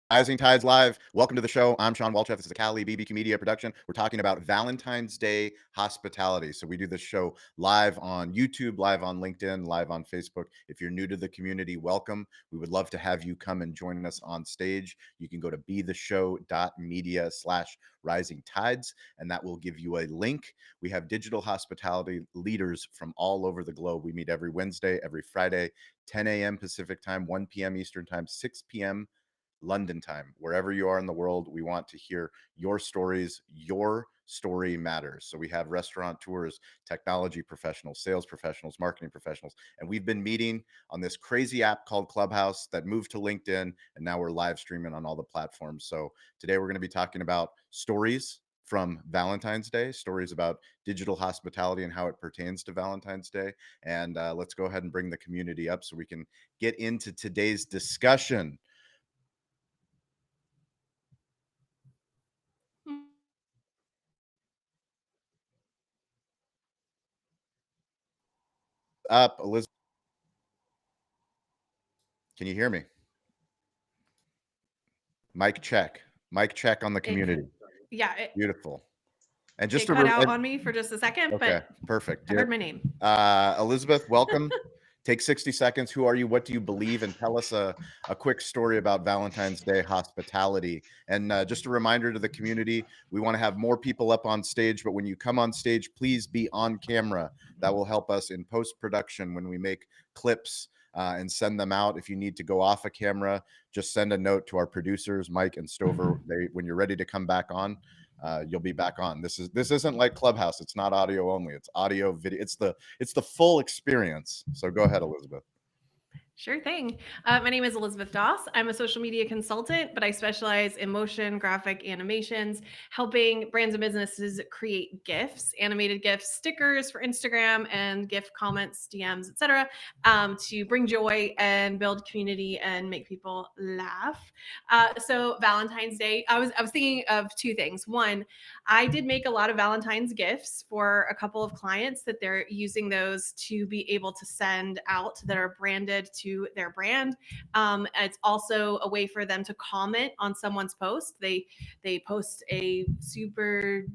Rising Tides Live. Welcome to the show. I'm Shawn Walchef. This is a Cali BBQ Media production. We're talking about Valentine's Day hospitality. So we do this show live on YouTube, live on LinkedIn, live on Facebook. If you're new to the community, welcome. We would love to have you come and join us on stage. You can go to betheshow.media/rising tides, and that will give you a link. We have digital hospitality leaders from all over the globe. We meet every Wednesday, every Friday, 10 a.m. Pacific time, 1 p.m. Eastern time, 6 p.m. London time. Wherever you are in the world, we want to hear your stories. Your story matters. So we have restaurateurs, technology professionals, sales professionals, marketing professionals, and we've been meeting on this crazy app called Clubhouse that moved to LinkedIn, and now we're live streaming on all the platforms. So today we're going to be talking about stories from Valentine's Day, stories about digital hospitality and how it pertains to Valentine's Day. And let's go ahead and bring the community up so we can get into today's discussion. Up, Elizabeth. Can you hear me? Mic check. Mic check on the It cut community. yeah, Beautiful. And just it to cut out and on me for just a second, okay, but perfect. I Yep. heard my name. Elizabeth, welcome. Take 60 seconds. Who are you? What do you believe? And tell us a quick story about Valentine's Day hospitality. And just a reminder to the community, we want to have more people up on stage, but when you come on stage, please be on camera. That will help us in post-production when we make clips and send them out. If you need to go off a camera, just send a note to our producers, Mike and Stover. When you're ready to come back on, you'll be back on. This isn't like Clubhouse. It's not audio only. It's audio, video. It's the full experience. So go ahead, Elizabeth. Sure thing. My name is Elizabeth Doss. I'm a social media consultant, but I specialize in motion graphic animations, helping brands and businesses create GIFs, animated GIFs, stickers for Instagram, and GIF comments, DMs, etc., to bring joy and build community and make people laugh. So Valentine's Day, I was thinking of two things. One, I did make a lot of Valentine's gifts for a couple of clients that they're using those to be able to send out that are branded to their brand. It's also a way for them to comment on someone's post. They post a super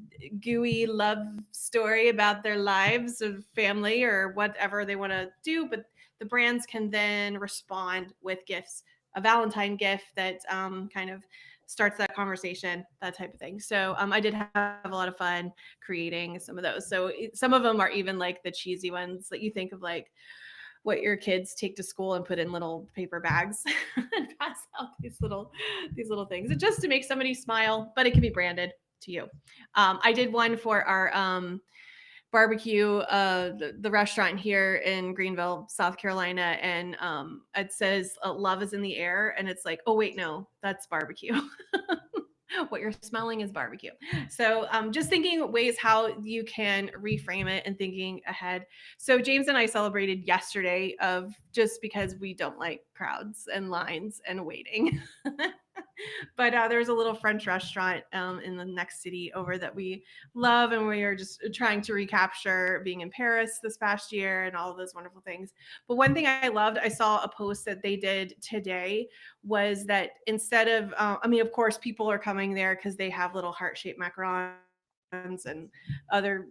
gooey love story about their lives of family or whatever they want to do, but the brands can then respond with gifts, a Valentine gift that kind of starts that conversation, that type of thing. So I did have a lot of fun creating some of those. So some of them are even like the cheesy ones that you think of, like what your kids take to school and put in little paper bags and pass out these little things. It's just to make somebody smile, but it can be branded to you. I did one for our barbecue, the restaurant here in Greenville, South Carolina, and it says "Love is in the air," and it's like, oh wait, no, that's barbecue. What you're smelling is barbecue. So just thinking ways how you can reframe it and thinking ahead. So James and I celebrated yesterday of just because we don't like crowds and lines and waiting. But there's a little French restaurant in the next city over that we love, and we are just trying to recapture being in Paris this past year and all of those wonderful things. But one thing I loved, I saw a post that they did today, was that instead of, I mean, of course, people are coming there because they have little heart-shaped macarons and other,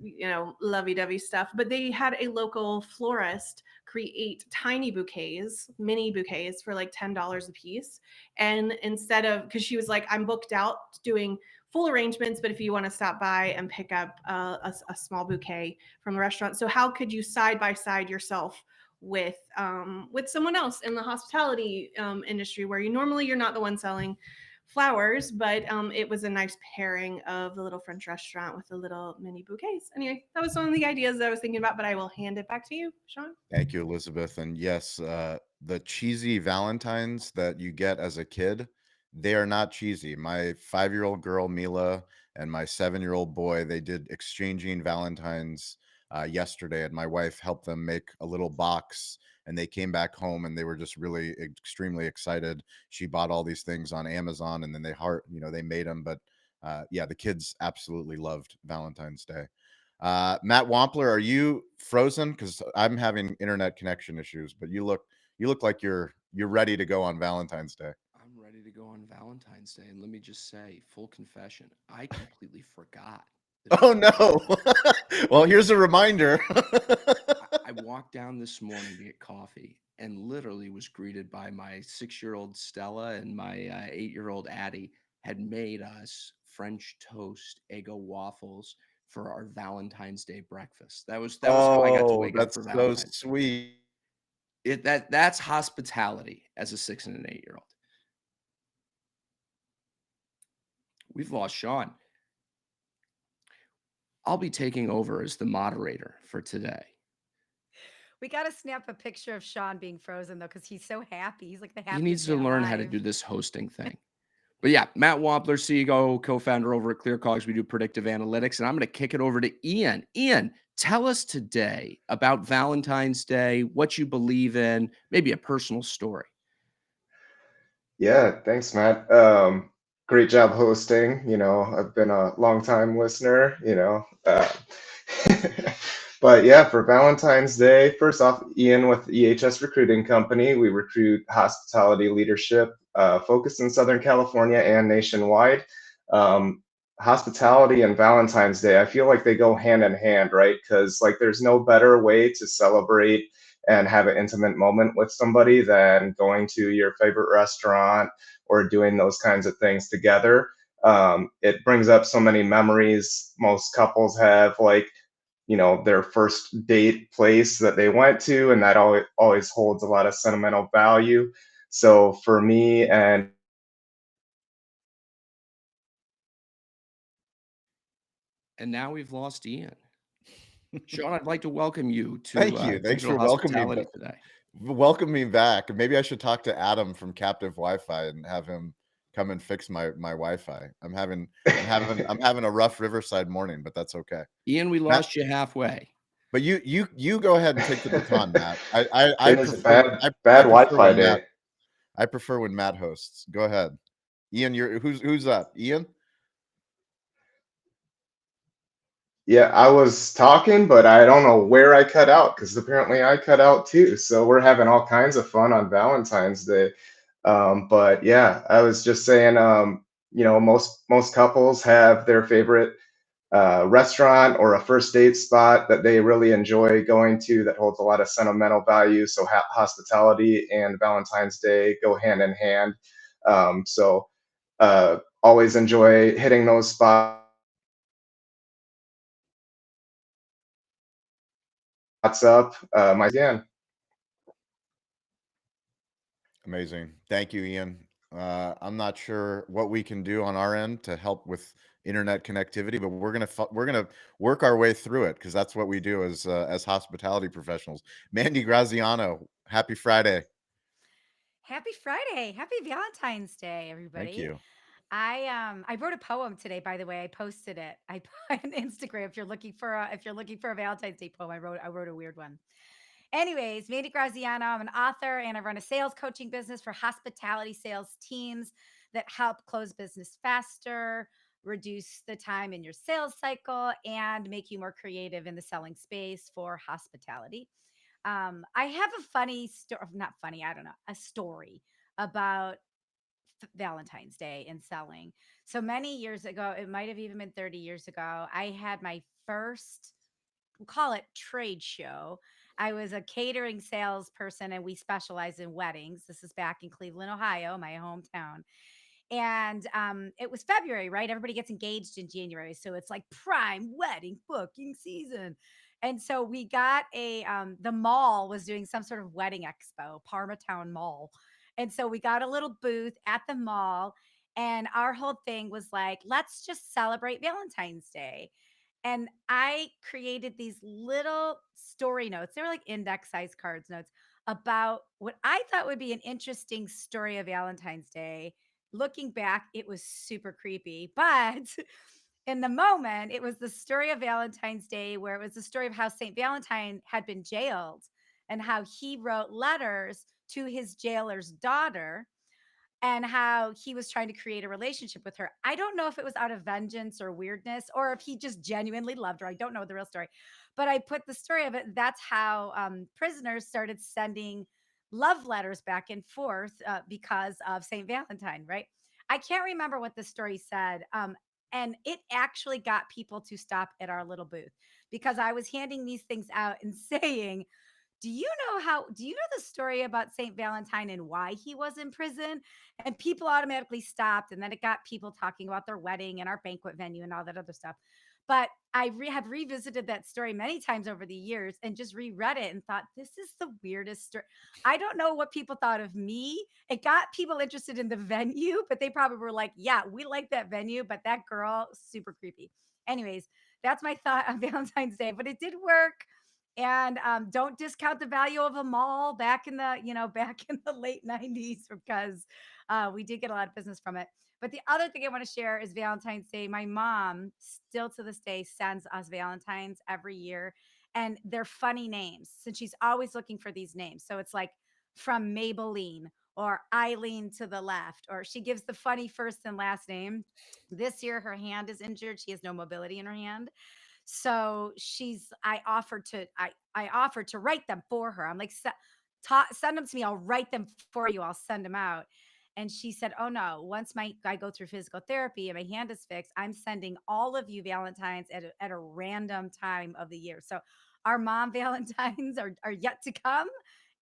lovey-dovey stuff, but they had a local florist create tiny bouquets, mini bouquets for like $10 a piece. And instead of, because she was like, I'm booked out doing full arrangements, but if you want to stop by and pick up a small bouquet from the restaurant, so how could you side by side yourself with someone else in the hospitality industry, where you're not the one selling flowers, but it was a nice pairing of the little French restaurant with the little mini bouquets. Anyway, that was one of the ideas that I was thinking about, but I will hand it back to you, Shawn. Thank you, Elizabeth. And yes, the cheesy Valentines that you get as a kid, they are not cheesy. My 5-year-old girl, Mila, and my 7-year-old boy, they did exchanging Valentines yesterday, and my wife helped them make a little box. And they came back home and they were just really extremely excited. She bought all these things on Amazon, and then they made them. But yeah, the kids absolutely loved Valentine's Day. Matt Wampler, are you frozen? Because I'm having internet connection issues, but you look like you're ready to go on Valentine's Day. ago on Valentine's Day, and let me just say, full confession, I completely forgot that it Oh was no. Well, here's a reminder. I walked down this morning to get coffee and literally was greeted by my 6-year-old Stella and my 8-year-old Addie had made us French toast Eggo waffles for our Valentine's Day breakfast. That was how I got to Oh, wake up that's for so Valentine's Day. sweet. That's hospitality as a 6 and an 8-year-old. We've lost Shawn. I'll be taking over as the moderator for today. We got to snap a picture of Shawn being frozen though, because he's so happy. He's like the He needs happiest to man learn how to alive. do this hosting thing. But yeah, Matt Wampler, CEO, co-founder over at ClearCogs. We do predictive analytics, and I'm going to kick it over to Ian. Ian, tell us today about Valentine's Day, what you believe in, maybe a personal story. Yeah, thanks, Matt. Great job hosting. I've been a long time listener, But yeah, for Valentine's Day, first off, Ian with EHS Recruiting Company. We recruit hospitality leadership focused in Southern California and nationwide. Um, Hospitality and Valentine's Day, I feel like they go hand in hand, right? Because like there's no better way to celebrate and have an intimate moment with somebody than going to your favorite restaurant or doing those kinds of things together. It brings up so many memories. Most couples have like, their first date place that they went to, and that always holds a lot of sentimental value. So for me and And now we've lost Ian. Shawn, I'd like to welcome you to Thank you. Thanks Digital for Hospitality today. welcoming me back. Maybe I should talk to Adam from Captive Wi-Fi and have him come and fix my Wi-Fi. I'm having a rough Riverside morning, but that's okay. Ian, we Matt, lost you halfway. but you go ahead and take the baton, Matt. I it is a prefer when bad I prefer Wi-Fi when day. Matt hosts. Go ahead. Ian, who's up? Ian? Yeah, I was talking, but I don't know where I cut out because apparently I cut out too. So we're having all kinds of fun on Valentine's Day. But yeah, I was just saying, most couples have their favorite restaurant or a first date spot that they really enjoy going to that holds a lot of sentimental value. So hospitality and Valentine's Day go hand in hand. Always enjoy hitting those spots up. Again. Amazing. Thank you, Ian. I'm not sure what we can do on our end to help with internet connectivity, but we're gonna work our way through it because that's what we do as hospitality professionals. Mandy Graziano, happy Friday. Happy Friday. Happy Valentine's Day, Thank everybody. you. I wrote a poem today, by the way. I posted it. I put on Instagram if you're looking for a Valentine's Day poem. I wrote a weird one. Anyways, Mandy Graziano, I'm an author and I run a sales coaching business for hospitality sales teams that help close business faster, reduce the time in your sales cycle, and make you more creative in the selling space for hospitality. I have a funny story, not funny, I don't know, a story about Valentine's Day and selling. So many years ago, it might have even been 30 years ago, I had my first, we'll call it trade show. I was a catering salesperson and we specialize in weddings. This is back in Cleveland, Ohio, my hometown. And it was February, right? Everybody gets engaged in January. So it's like prime wedding booking season. And so we got the mall was doing some sort of wedding expo, Parmatown Mall. And so we got a little booth at the mall. And our whole thing was like, let's just celebrate Valentine's Day. And I created these little story notes. They were like index size cards notes about what I thought would be an interesting story of Valentine's Day. Looking back, it was super creepy, but in the moment, it was the story of Valentine's Day, where it was the story of how St. Valentine had been jailed and how he wrote letters to his jailer's daughter and how he was trying to create a relationship with her. I don't know if it was out of vengeance or weirdness or if he just genuinely loved her. I don't know the real story, but I put the story of it. That's how prisoners started sending love letters back and forth because of St. Valentine, right? I can't remember what the story said. And it actually got people to stop at our little booth because I was handing these things out and saying, do you know the story about St. Valentine and why he was in prison? And people automatically stopped. And then it got people talking about their wedding and our banquet venue and all that other stuff. But have revisited that story many times over the years and just reread it and thought, this is the weirdest story. I don't know what people thought of me. It got people interested in the venue, but they probably were like, yeah, we like that venue, but that girl, super creepy. Anyways, that's my thought on Valentine's Day, but it did work. And don't discount the value of a mall back in the, back in the late 90s because we did get a lot of business from it. But the other thing I want to share is Valentine's Day. My mom still to this day sends us Valentines every year, and they're funny names. And she's always looking for these names. So it's like from Maybelline or Eileen to the left, or she gives the funny first and last name. This year, her hand is injured. She has no mobility in her hand. So I offered to write them for her. I'm like, send them to me. I'll write them for you. I'll send them out. And she said, "Oh no, once I go through physical therapy and my hand is fixed, I'm sending all of you Valentines at a random time of the year." So our mom Valentines are yet to come.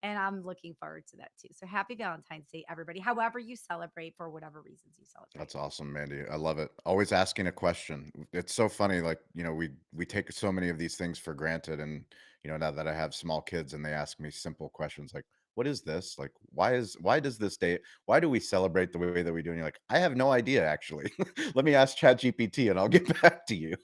And I'm looking forward to that too. So happy Valentine's Day, everybody. However you celebrate, for whatever reasons you celebrate. That's awesome, Mandy. I love it. Always asking a question. It's so funny. Like, we take so many of these things for granted. And, now that I have small kids and they ask me simple questions like, what is this? Like, why does this day, why do we celebrate the way that we do? And you're like, I have no idea, actually. Let me ask ChatGPT and I'll get back to you.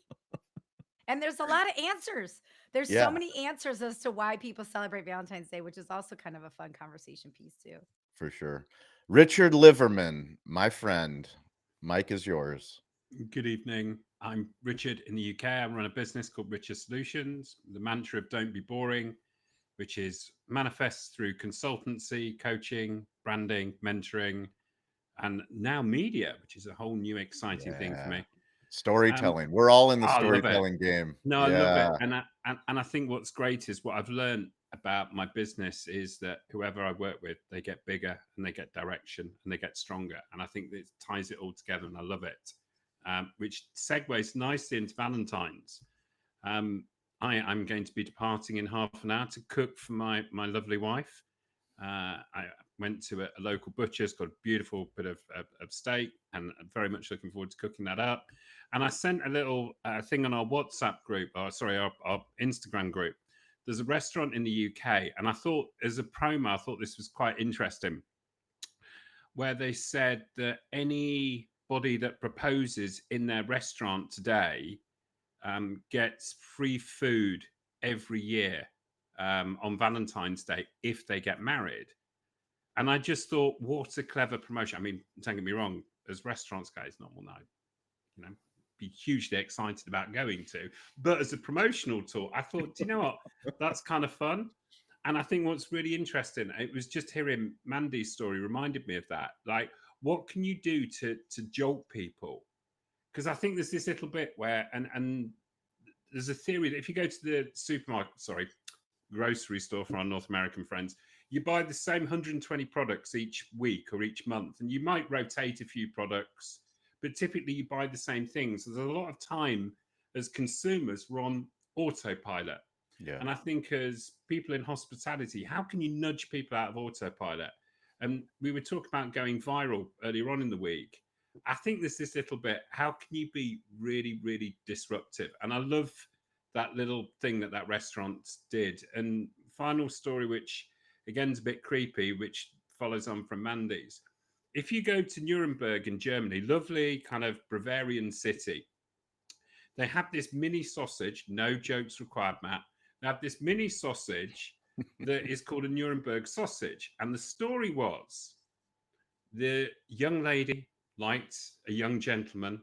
And there's a lot of answers. There's so Yeah, many answers as to why people celebrate Valentine's Day, which is also kind of a fun conversation piece too. for sure. Richard Liverman, my friend. Mike is yours. Good evening. I'm Richard in the UK. I run a business called Richard Solutions. The mantra of don't be boring, which is manifests through consultancy, coaching, branding, mentoring, and now media, which is a whole new exciting thing for Yeah. me. Storytelling. We're all in the I love it. storytelling game. No, I love it. Yeah, And I think what's great is what I've learned about my business is that whoever I work with, they get bigger and they get direction and they get stronger. And I think that it ties it all together and I love it. Which segues nicely into Valentine's. I'm going to be departing in half an hour to cook for my lovely wife. I went to a local butcher's, got a beautiful bit of steak, and I'm very much looking forward to cooking that up. And I sent a little thing on our WhatsApp group, or sorry, our Instagram group. There's a restaurant in the UK, and I thought, as a promo, I thought this was quite interesting, where they said that anybody that proposes in their restaurant today gets free food every year on Valentine's Day if they get married. And I just thought, what a clever promotion. I mean, don't get me wrong, as restaurants guys, not one that be hugely excited about going to. But as a promotional tool, I thought, do you know what? That's kind of fun. And I think what's really interesting, it was just hearing Mandy's story reminded me of that. Like, what can you do to jolt people? Because I think there's this little bit where, and there's a theory that if you go to the grocery store for our North American friends, you buy the same 120 products each week or each month, and you might rotate a few products, but typically you buy the same things. So there's a lot of time as consumers we're on autopilot. yeah. And I think as people in hospitality, how can you nudge people out of autopilot? And we were talking about going viral earlier on in the week. I think there's this little bit, how can you be really, really disruptive? And I love that little thing that restaurant did. And final story, which again is a bit creepy, which follows on from Mandy's. If you go to Nuremberg in Germany, lovely kind of Bavarian city, they have this mini sausage, no jokes required, Matt. They have this mini sausage that is called a Nuremberg sausage. And the story was the young lady liked a young gentleman.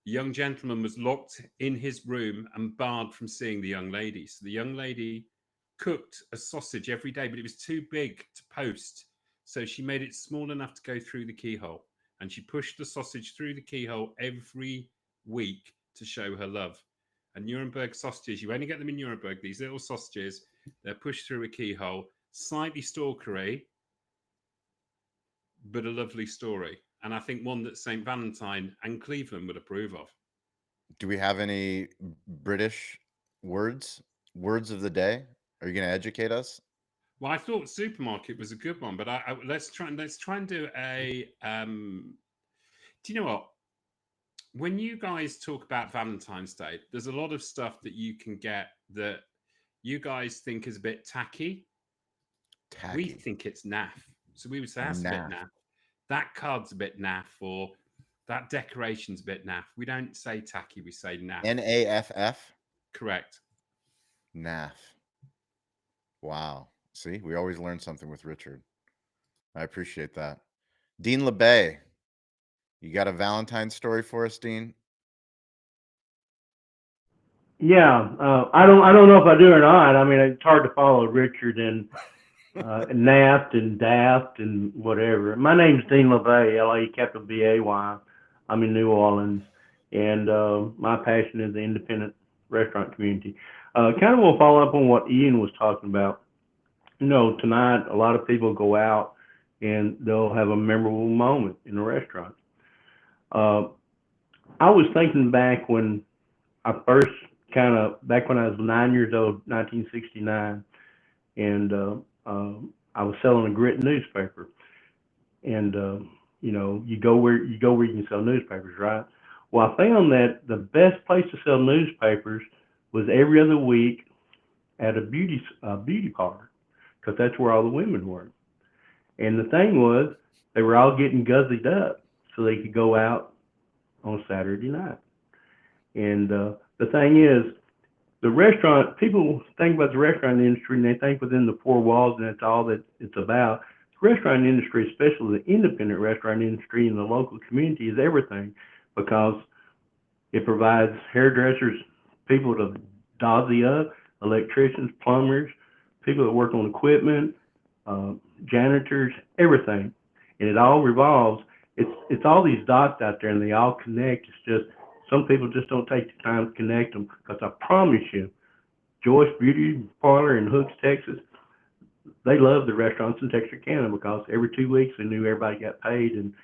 The young gentleman was locked in his room and barred from seeing the young lady. So the young lady cooked a sausage every day, but it was too big to post. So she made it small enough to go through the keyhole. And she pushed the sausage through the keyhole every week to show her love. And Nuremberg sausages, you only get them in Nuremberg, these little sausages, they're pushed through a keyhole. slightly stalkery, but a lovely story. And I think one that St. Valentine and Cleveland would approve of. Do we have any British words? Words of the day? Are you going to educate us? Well, I thought supermarket was a good one, but let's try and do a. Do you know what? When you guys talk about Valentine's Day, there's a lot of stuff that you can get that you guys think is a bit tacky. We Tacky. think it's naff. So we would say that's a bit Naff. naff. That card's a bit naff, or that decoration's a bit naff. We don't say tacky, we say naff. Naff? Correct. Naff. Wow. See, we always learn something with Richard. I appreciate that. Dean LeBay, you got a Valentine story for us, Dean? Yeah, I don't know if I do or not. I mean, it's hard to follow Richard and Naft and Daft and whatever. My name's Dean LeBay, LA_BAY. I'm in New Orleans, and my passion is the independent restaurant community. Kind of will follow up on what Ian was talking about. You know, tonight a lot of people go out and they'll have a memorable moment in a restaurant. I was thinking back when I first back when I was 9 years old, 1969, and I was selling a grit newspaper. And you know, you go where you can sell newspapers, right? Well, I found that the best place to sell newspapers was every other week at a beauty parlor, because that's where all the women were. And the thing was, they were all getting guzzled up so they could go out on Saturday night. And the thing is, the restaurant, people think about the restaurant industry and they think within the four walls and that's all that it's about. The restaurant industry, especially the independent restaurant industry in the local community, is everything, because it provides hairdressers, people to dozy up, electricians, plumbers, people that work on equipment, janitors, everything. And it all revolves. It's all these dots out there and they all connect. It's just some people just don't take the time to connect them, because I promise you, Joyce Beauty Parlor in Hooks, Texas, they love the restaurants in Texarkana, because every 2 weeks they knew everybody got paid and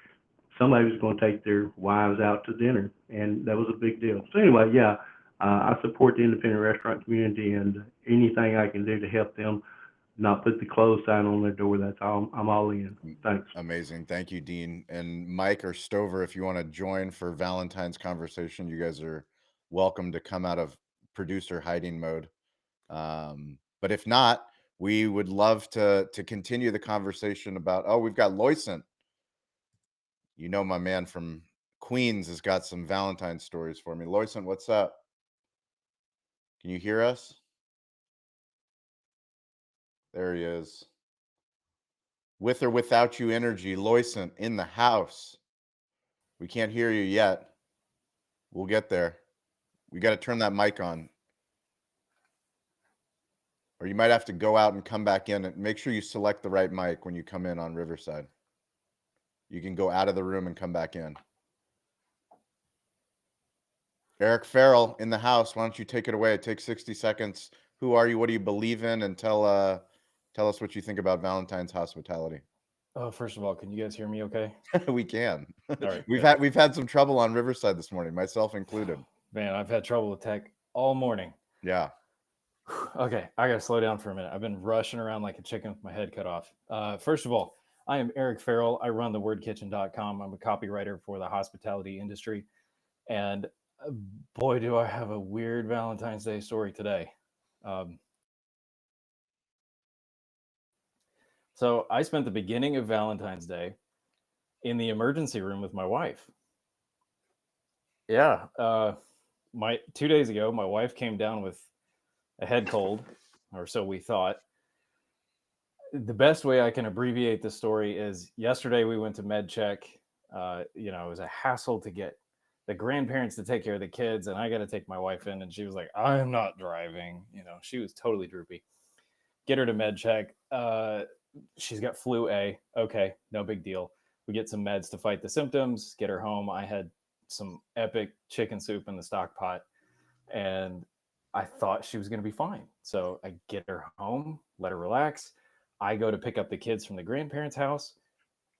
somebody was going to take their wives out to dinner, and that was a big deal. So anyway, yeah, I support the independent restaurant community, and anything I can do to help them not put the close sign on their door, that's all. I'm all in. Thanks. Amazing. Thank you, Dean. And Mike or Stover, if you want to join for Valentine's conversation, you guys are welcome to come out of producer hiding mode. But if not, we would love to continue the conversation about, oh, we've got Loycent. You know, my man from Queens has got some Valentine stories for me. Loycent, what's up? Can you hear us? There he is. With or without you energy, Loycent in the house. We can't hear you yet. We'll get there. We got to turn that mic on. Or you might have to go out and come back in, and make sure you select the right mic when you come in on Riverside. You can go out of the room and come back in. Eric Farrell in the house. Why don't you take it away? It takes 60 seconds. Who are you? What do you believe in? And tell us what you think about Valentine's hospitality. First of all, can you guys hear me okay? We can. All right, We've had some trouble on Riverside this morning, myself included. Man, I've had trouble with tech all morning. Yeah. Okay, I got to slow down for a minute. I've been rushing around like a chicken with my head cut off. First of all, I am Eric Farrell. I run thewordkitchen.com. I'm a copywriter for the hospitality industry. And boy, do I have a weird Valentine's Day story today. So I spent the beginning of Valentine's Day in the emergency room with my wife. Yeah. 2 days ago, my wife came down with a head cold, or so we thought. The best way I can abbreviate the story is yesterday we went to med check. It was a hassle to get the grandparents to take care of the kids, and I got to take my wife in, and she was like, I'm not driving. She was totally droopy. Get her to med check. She's got flu A. Okay, no big deal. We get some meds to fight the symptoms, get her home. I had some epic chicken soup in the stock pot, and I thought she was going to be fine. So I get her home, let her relax. I go to pick up the kids from the grandparents' house,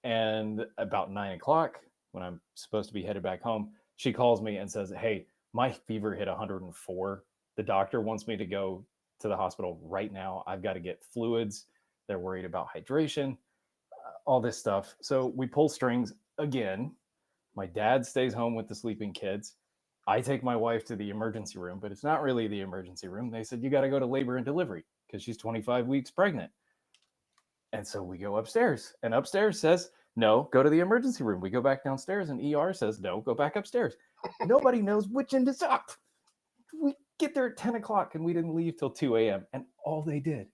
and about 9 o'clock, when I'm supposed to be headed back home, she calls me and says, "Hey, my fever hit 104. The doctor wants me to go to the hospital right now. I've got to get fluids. They're worried about hydration, all this stuff." So we pull strings again. My dad stays home with the sleeping kids. I take my wife to the emergency room, but it's not really the emergency room. They said, "You got to go to labor and delivery because she's 25 weeks pregnant." And so we go upstairs, and upstairs says, "No, go to the emergency room." We go back downstairs, and ER says, "No, go back upstairs." Nobody knows which end is up. We get there at 10 o'clock, and we didn't leave till 2 a.m. And all they did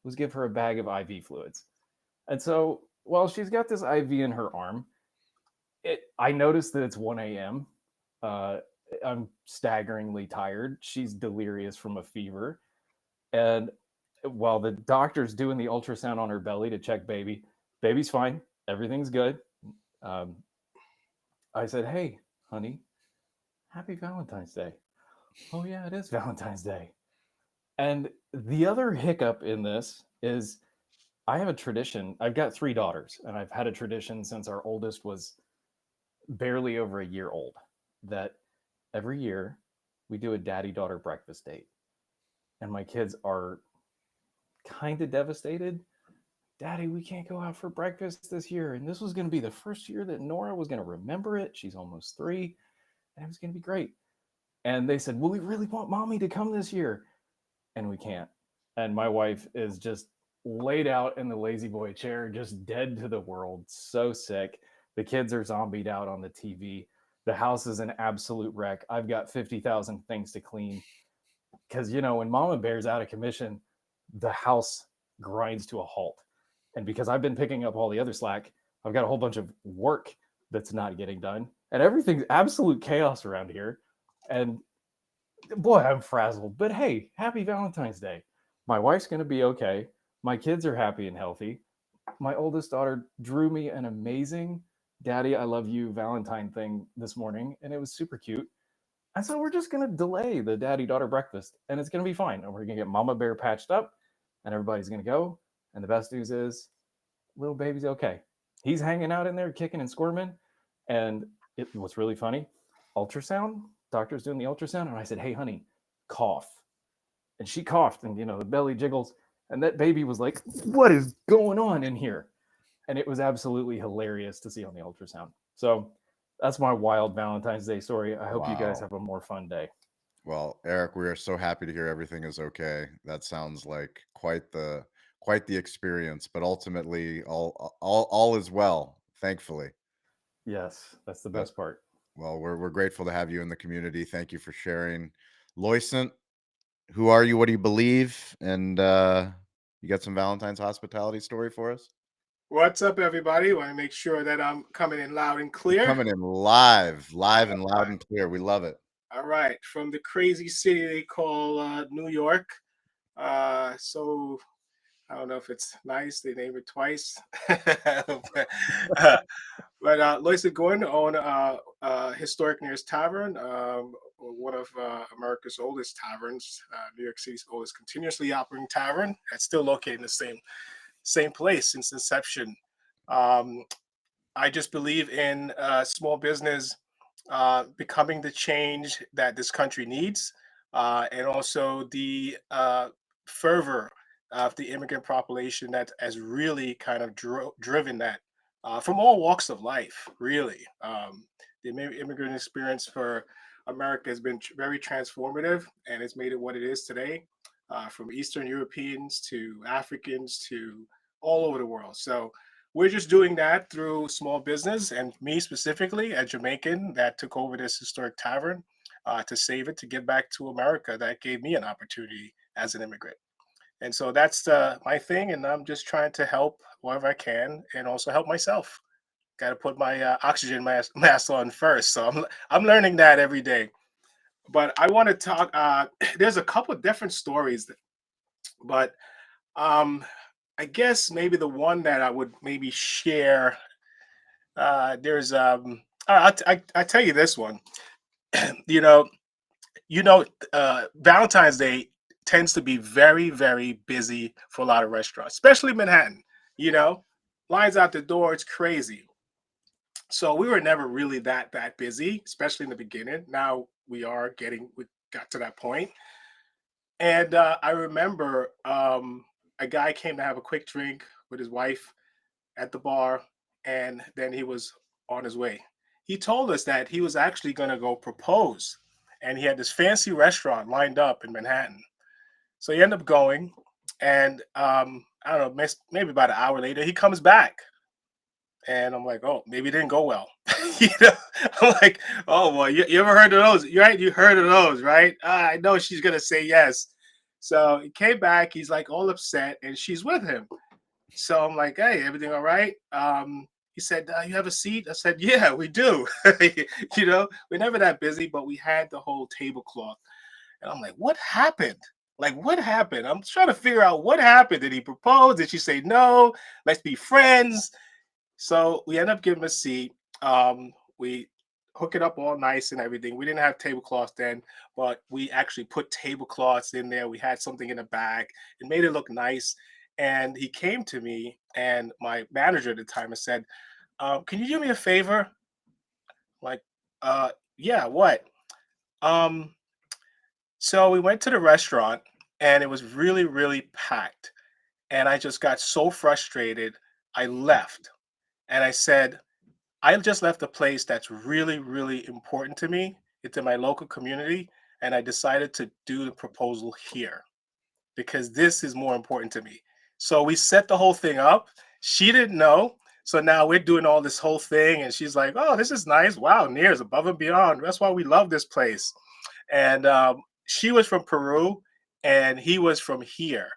was give her a bag of IV fluids. And so while she's got this IV in her arm, I noticed that it's 1 a.m. I'm staggeringly tired. She's delirious from a fever. And while the doctor's doing the ultrasound on her belly to check baby's fine. Everything's good. I said, "Hey, honey, happy Valentine's Day." "Oh, yeah, it is Valentine's Day." And the other hiccup in this is I have a tradition. I've got 3 daughters, and I've had a tradition since our oldest was barely over a year old that every year we do a daddy-daughter breakfast date. And my kids are kind of devastated. "Daddy, we can't go out for breakfast this year. And this was going to be the first year that Nora was going to remember it. She's almost 3, and it was going to be great." And they said, "Well, we really want mommy to come this year." And we can't. And my wife is just laid out in the lazy boy chair, just dead to the world, so sick. The kids are zombied out on the TV. The house is an absolute wreck. I've got 50,000 things to clean. Because, when Mama Bear's out of commission, the house grinds to a halt. And because I've been picking up all the other slack, I've got a whole bunch of work that's not getting done. And everything's absolute chaos around here. And boy, I'm frazzled. But hey, happy Valentine's Day. My wife's going to be okay. My kids are happy and healthy. My oldest daughter drew me an amazing "Daddy, I love you" Valentine thing this morning, and it was super cute. And so we're just going to delay the daddy-daughter breakfast, and it's going to be fine. And we're going to get Mama Bear patched up, and everybody's going to go. And the best news is little baby's okay. He's hanging out in there, kicking and squirming. And it was really funny. Ultrasound, doctor's doing the ultrasound, and I said, "Hey, honey, cough." And she coughed, and the belly jiggles, and that baby was like, "What is going on in here?" And it was absolutely hilarious to see on the ultrasound. So that's my wild Valentine's Day story. I hope you guys have a more fun day. Well, Eric, we are so happy to hear everything is okay. That sounds like quite the experience, but ultimately all is well, thankfully. Yes, that's the best part. Well, we're grateful to have you in the community. Thank you for sharing. Loisant, who are you? What do you believe? And you got some Valentine's hospitality story for us? What's up, everybody? Want to make sure that I'm coming in loud and clear. You're coming in live and loud and clear. We love it. All right, from the crazy city they call New York. So I don't know if it's nice. They name it twice. But Loisant going to own Historic Nears Tavern, one of America's oldest taverns, New York City's oldest continuously operating tavern. That's still located in the same place since inception. I just believe in small business becoming the change that this country needs, and also the fervor of the immigrant population that has really kind of driven that from all walks of life, really. The immigrant experience for America has been very transformative, and it's made it what it is today, from Eastern Europeans to Africans to all over the world. So we're just doing that through small business, and me specifically, a Jamaican that took over this historic tavern to save it, to give back to America. That gave me an opportunity as an immigrant. And so that's my thing, and I'm just trying to help wherever I can, and also help myself. Got to put my oxygen mask on first. So I'm learning that every day. But I want to talk. There's a couple of different stories, but I guess maybe the one that I would maybe share. There's I tell you this one. you know, Valentine's Day tends to be very, very busy for a lot of restaurants, especially Manhattan. You know, lines out the door, it's crazy. So we were never really that busy, especially in the beginning. Now we got to that point. And I remember a guy came to have a quick drink with his wife at the bar, and then he was on his way. He told us that he was actually going to go propose, and he had this fancy restaurant lined up in Manhattan. So he ended up going, and I don't know, maybe about an hour later, he comes back, and I'm like, oh, maybe it didn't go well. You know, I'm like, oh well, you ever heard of those? You right? You heard of those, right? I know she's gonna say yes. So he came back. He's like all upset, and she's with him. So I'm like, hey, everything all right? He said, you have a seat? I said, yeah, we do. You know, we're never that busy, but we had the whole tablecloth. And I'm like, what happened? Like, what happened? I'm trying to figure out what happened. Did he propose? Did she say no? Let's be friends. So we end up giving him a seat. We hook it up all nice and everything. We didn't have tablecloths then, but we actually put tablecloths in there. We had something in the bag. It made it look nice. And he came to me and my manager at the time and said, can you do me a favor? Like, yeah, what? Um, so we went to the restaurant and it was really, really packed. And I just got so frustrated. I left and I said, I just left a place that's really, really important to me. It's in my local community. And I decided to do the proposal here because this is more important to me. So we set the whole thing up. She didn't know. So now we're doing all this whole thing. And she's like, oh, this is nice. Wow, Near's above and beyond. That's why we love this place. And she was from Peru and he was from here.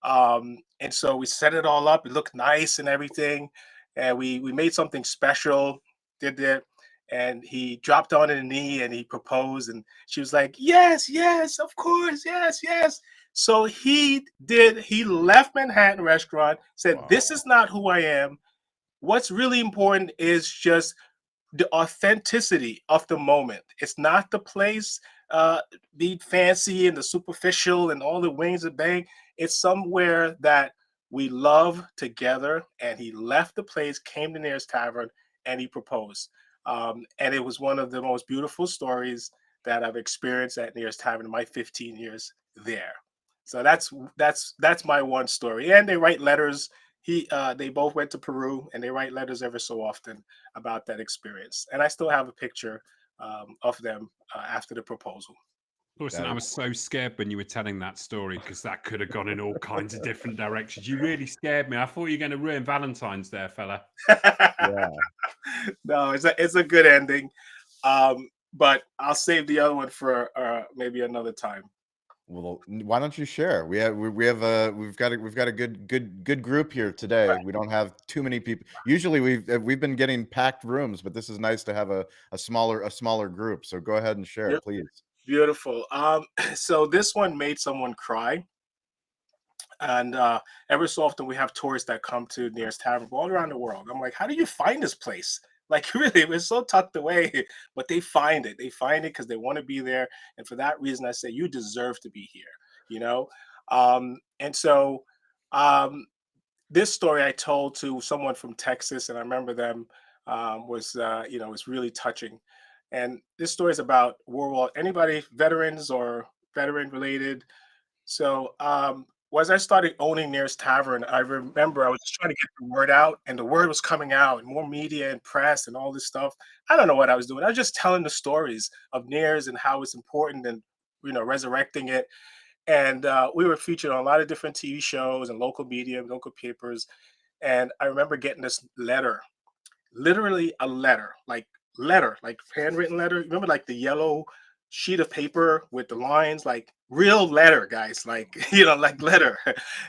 And so we set it all up. It looked nice and everything. And we made something special, did it. And he dropped on a knee and he proposed. And she was like, yes, yes, of course, yes, yes. So he left Manhattan Restaurant, said, this is not who I am. What's really important is just the authenticity of the moment. It's not the place be fancy and the superficial and all the wings and bang. It's somewhere that we love together. And he left the place, came to Near's Tavern, and he proposed. And it was one of the most beautiful stories that I've experienced at Near's Tavern in my 15 years there. So that's my one story. And they write letters. They both went to Peru, and they write letters ever so often about that experience. And I still have a picture of them after the proposal. Listen, I was so scared when you were telling that story because that could have gone in all kinds of different directions. You really scared me. I thought you were going to ruin Valentine's there, fella. Yeah. No, it's a good ending, but I'll save the other one for maybe another time. Well, why don't you share? We've got a good group here today. Right. We don't have too many people. Usually we've been getting packed rooms, but this is nice to have a smaller group. So go ahead and share, Yep. please. Beautiful. So this one made someone cry. And every so often we have tourists that come to Nearest Tavern all around the world. I'm like, how do you find this place? Like, really, it was so tucked away, but they find it. They find it because they want to be there. And for that reason, I say, you deserve to be here, you know? And so this story I told to someone from Texas, and I remember them was really touching. And this story is about World War, anybody, veterans or veteran related. So as I started owning Nearest Tavern, I remember I was just trying to get the word out, and the word was coming out, and more media and press and all this stuff. I don't know what I was doing. I was just telling the stories of Nearest and how it's important, and resurrecting it. And we were featured on a lot of different TV shows and local media, local papers. And I remember getting this letter, literally a letter, like handwritten letter. Remember, like the yellow sheet of paper with the lines, like real letter, guys, like like letter.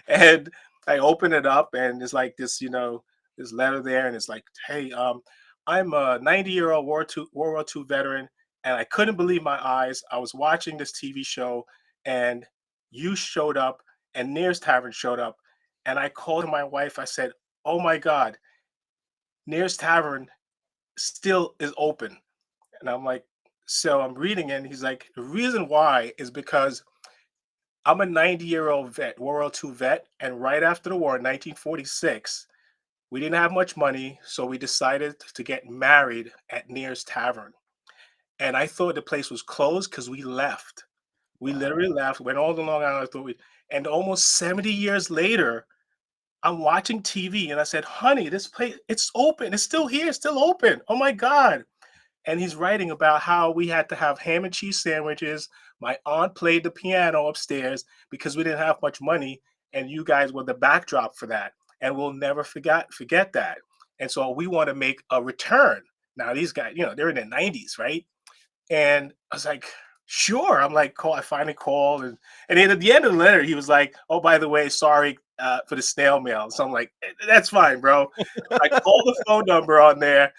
And I open it up, and it's like this letter there, and it's like, hey, I'm a 90-year-old World War II veteran, and I couldn't believe my eyes. I was watching this TV show, and you showed up, and Nearest Tavern showed up, and I called my wife. I said, oh my God, Nearest Tavern still is open. And I'm like, so I'm reading it, and he's like, the reason why is because I'm a 90-year-old vet, World War II vet, and right after the war in 1946, we didn't have much money, so we decided to get married at Near's Tavern. And I thought the place was closed because we left. We literally Wow. left, went all the Long Island. I thought we, and almost 70 years later, I'm watching TV and I said, honey, this place, it's open. It's still here, it's still open. Oh my God. And he's writing about how we had to have ham and cheese sandwiches. My aunt played the piano upstairs because we didn't have much money, and you guys were the backdrop for that. And we'll never forget that. And so we want to make a return. Now these guys, they're in their 90s, right? And I was like, sure. I'm like, call. I finally called, and then at the end of the letter, he was like, oh, by the way, sorry for the snail mail. So I'm like, that's fine, bro. I call the phone number on there.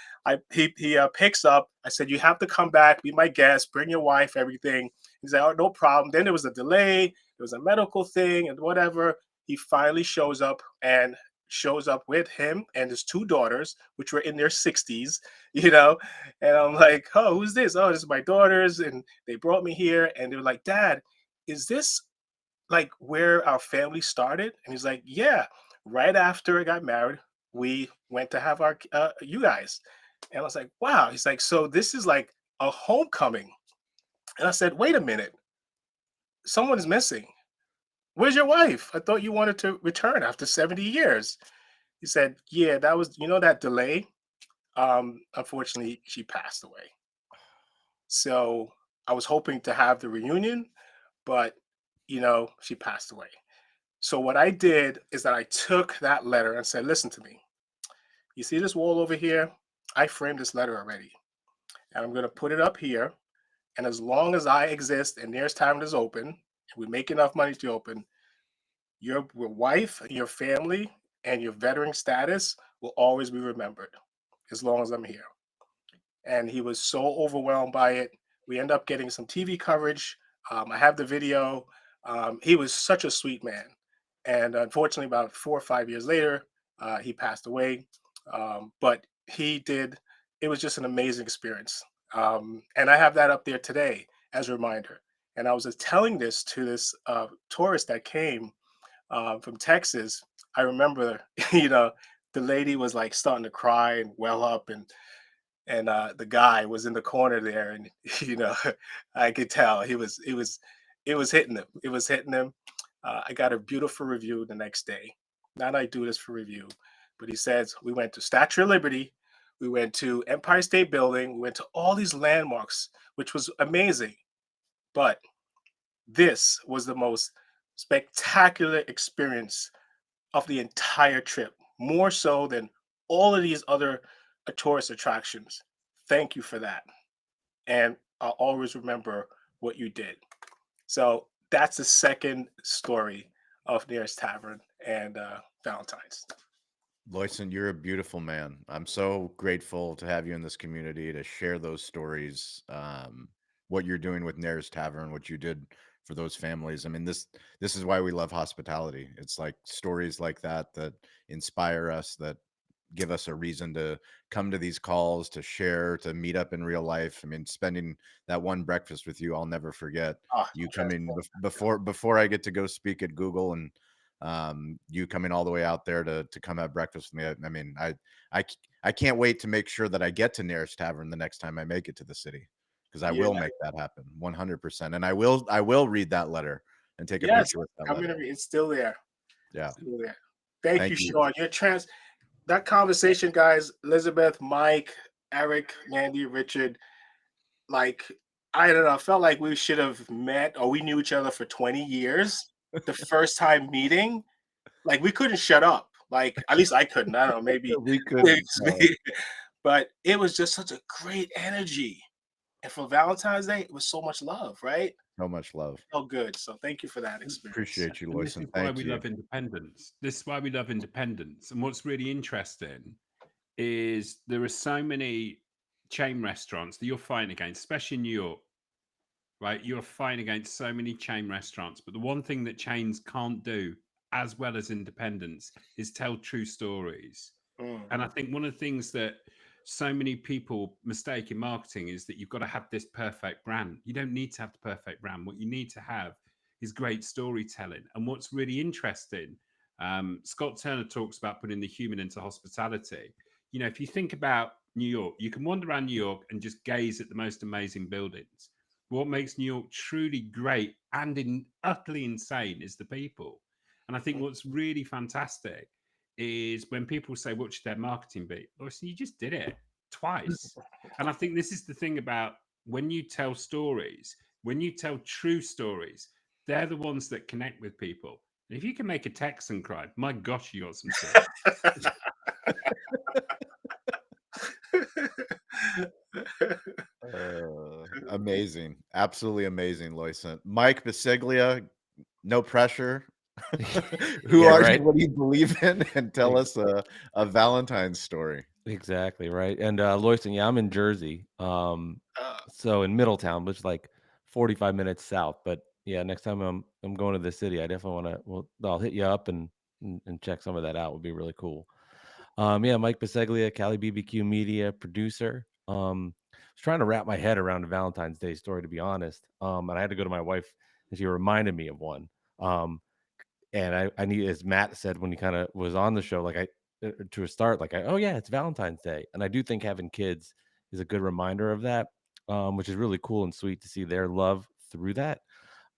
He picks up. I said, you have to come back, be my guest, bring your wife, everything. He's like, oh, no problem. Then there was a delay. There was a medical thing and whatever. He finally shows up with him and his two daughters, which were in their 60s, you know. And I'm like, oh, who's this? Oh, this is my daughters. And they brought me here. And they were like, Dad, is this like where our family started? And he's like, yeah, right after I got married, we went to have our you guys. And I was like, wow. He's like, so this is like a homecoming. And I said, wait a minute, someone is missing. Where's your wife? I thought you wanted to return after 70 years. He said, yeah, that was, that delay. Unfortunately, she passed away. So I was hoping to have the reunion, but she passed away. So what I did is that I took that letter and said, listen to me. You see this wall over here? I framed this letter already. And I'm going to put it up here. And as long as I exist and Nearest Tavern is open, and we make enough money to open, your wife, your family, and your veteran status will always be remembered as long as I'm here. And he was so overwhelmed by it. We end up getting some TV coverage. I have the video. He was such a sweet man. And unfortunately, about 4 or 5 years later, he passed away. But it was just an amazing experience. And I have that up there today as a reminder. And I was just telling this to this tourist that came from Texas. I remember, the lady was like starting to cry and well up, and the guy was in the corner there, and I could tell it was hitting him. It was hitting him. I got a beautiful review the next day. Not I do this for review, but he says we went to Statue of Liberty, we went to Empire State Building, we went to all these landmarks, which was amazing. But this was the most spectacular experience of the entire trip, more so than all of these other tourist attractions. Thank you for that. And I'll always remember what you did. So that's the second story of Nearest Tavern and Valentine's. Loyson, you're a beautiful man. I'm so grateful to have you in this community to share those stories. What you're doing with Nair's Tavern, what you did for those families. I mean, this is why we love hospitality. It's like stories like that that inspire us, that give us a reason to come to these calls, to share, to meet up in real life. I mean, spending that one breakfast with you, I'll never forget. Ah, You that's coming before I get to go speak at Google, and you coming all the way out there to come have breakfast with me. I mean, I can't wait to make sure that I get to Nearest Tavern the next time I make it to the city, because I yeah, will make that happen 100%. And I will read that letter and take a yes. picture with that I'm letter. gonna be. It's still there. Yeah. Still there. Thank you, Thank you. Shawn. That conversation, guys. Elizabeth, Mike, Eric, Mandy, Richard. Like, I don't know. I felt like we should have met, or we knew each other for 20 years. The first time meeting, like we couldn't shut up. Like at least I couldn't. I don't know. Maybe We couldn't. it's me. But it was just such a great energy. And for Valentine's Day, it was so much love, right? So much love. Oh, good. So thank you for that experience. Appreciate you, And this is Loyson. why Thank we you. love independence. This is why we love independence. And what's really interesting is there are so many chain restaurants that you're fighting against, especially in New York, right? You're fighting against so many chain restaurants. But the one thing that chains can't do as well as independence is tell true stories. And I think one of the things that so many people mistake in marketing is that you've got to have this perfect brand. You don't need to have the perfect brand. What you need to have is great storytelling. And what's really interesting, Scott Turner talks about putting the human into hospitality. You know, if you think about New York, you can wander around New York and just gaze at the most amazing buildings. What makes New York truly great and utterly insane is the people. And I think what's really fantastic is when people say, what should their marketing be? Well, so you just did it twice. And I think this is the thing about when you tell stories, when you tell true stories, they're the ones that connect with people. And if you can make a Texan cry, my gosh, you got some stories. Amazing. Absolutely amazing, Loisant. Mike Biseglia, no pressure. Who Yeah, are you? right. What do you believe in? And tell Ex- us a Valentine's story. Exactly, right. And Loiston, yeah, I'm in Jersey. So in Middletown, which is like 45 minutes south. But yeah, next time I'm going to the city, I definitely want to. Well, I'll hit you up and check some of that out. Would be really cool. Yeah, Mike Biseglia, Cali BBQ Media producer. Was trying to wrap my head around a Valentine's Day story, to be honest. And I had to go to my wife, and she reminded me of one. Um, and I need, as Matt said when he kind of was on the show, like to a start, like oh yeah, it's Valentine's Day, and I do think having kids is a good reminder of that, which is really cool and sweet to see their love through that.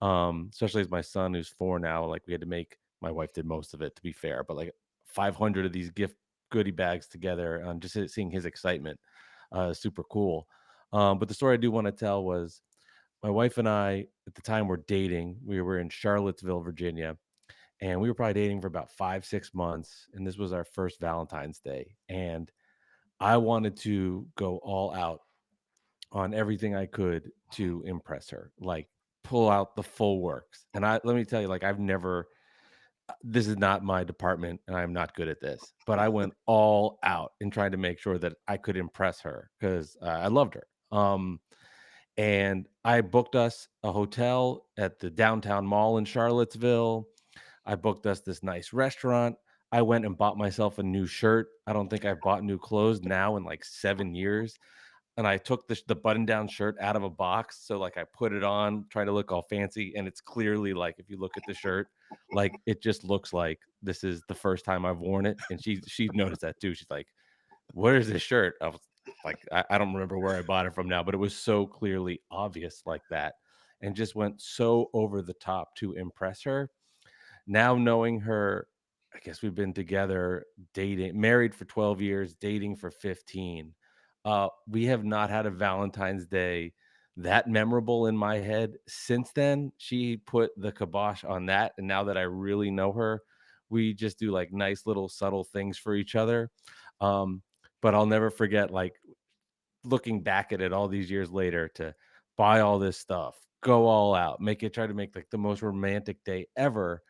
Especially as my son, who's 4 now, like we had to make, my wife did most of it, to be fair, but like 500 of these gift goodie bags together, just seeing his excitement, super cool. But the story I do want to tell was my wife and I at the time were dating. We were in Charlottesville, Virginia, and we were probably dating for about 5 6 months, and this was our first Valentine's Day, and I wanted to go all out on everything I could to impress her, like pull out the full works. And I let me tell you, like I've never, this is not my department and I'm not good at this, but I went all out in trying to make sure that I could impress her because I loved her. And I booked us a hotel at the downtown mall in Charlottesville. I booked us this nice restaurant. I went and bought myself a new shirt. I don't think I've bought new clothes now in like 7 years. And I took the button down shirt out of a box. So like I put it on, trying to look all fancy. And it's clearly like, if you look at the shirt, like it just looks like this is the first time I've worn it. And she noticed that too. She's like, where is this shirt? I was like, I don't remember where I bought it from now, but it was so clearly obvious like that, and just went so over the top to impress her. Now knowing her, I guess we've been together, dating, married for 12 years, dating for 15. We have not had a Valentine's Day that memorable in my head since then. She put the kibosh on that. And now that I really know her, we just do like nice little subtle things for each other. Um, but I'll never forget, like, looking back at it all these years later, to buy all this stuff, go all out, try to make like the most romantic day ever.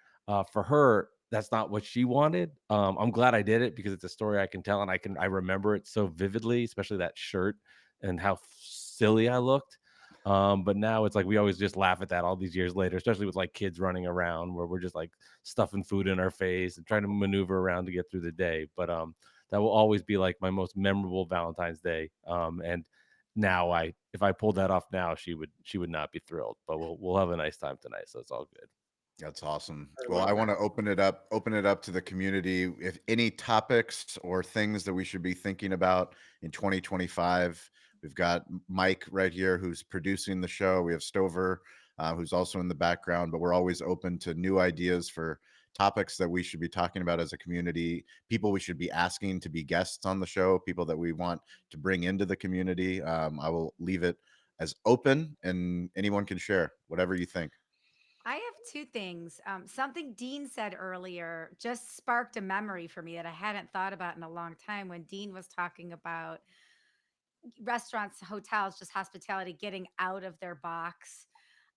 For her, that's not what she wanted. I'm glad I did it because it's a story I can tell, and I remember it so vividly, especially that shirt and how silly I looked. But now it's like we always just laugh at that all these years later, especially with like kids running around where we're just like stuffing food in our face and trying to maneuver around to get through the day. But that will always be like my most memorable Valentine's Day. And now if I pulled that off now, she would not be thrilled, but we'll have a nice time tonight. So it's all good. That's awesome. I Well, love I that. want to open it up to the community. If any topics or things that we should be thinking about in 2025, we've got Mike right here who's producing the show. We have Stover, who's also in the background, but we're always open to new ideas for topics that we should be talking about as a community, people we should be asking to be guests on the show, people that we want to bring into the community. I will leave it as open and anyone can share whatever you think. I have two things. Something Dean said earlier just sparked a memory for me that I hadn't thought about in a long time when Dean was talking about restaurants, hotels, just hospitality getting out of their box.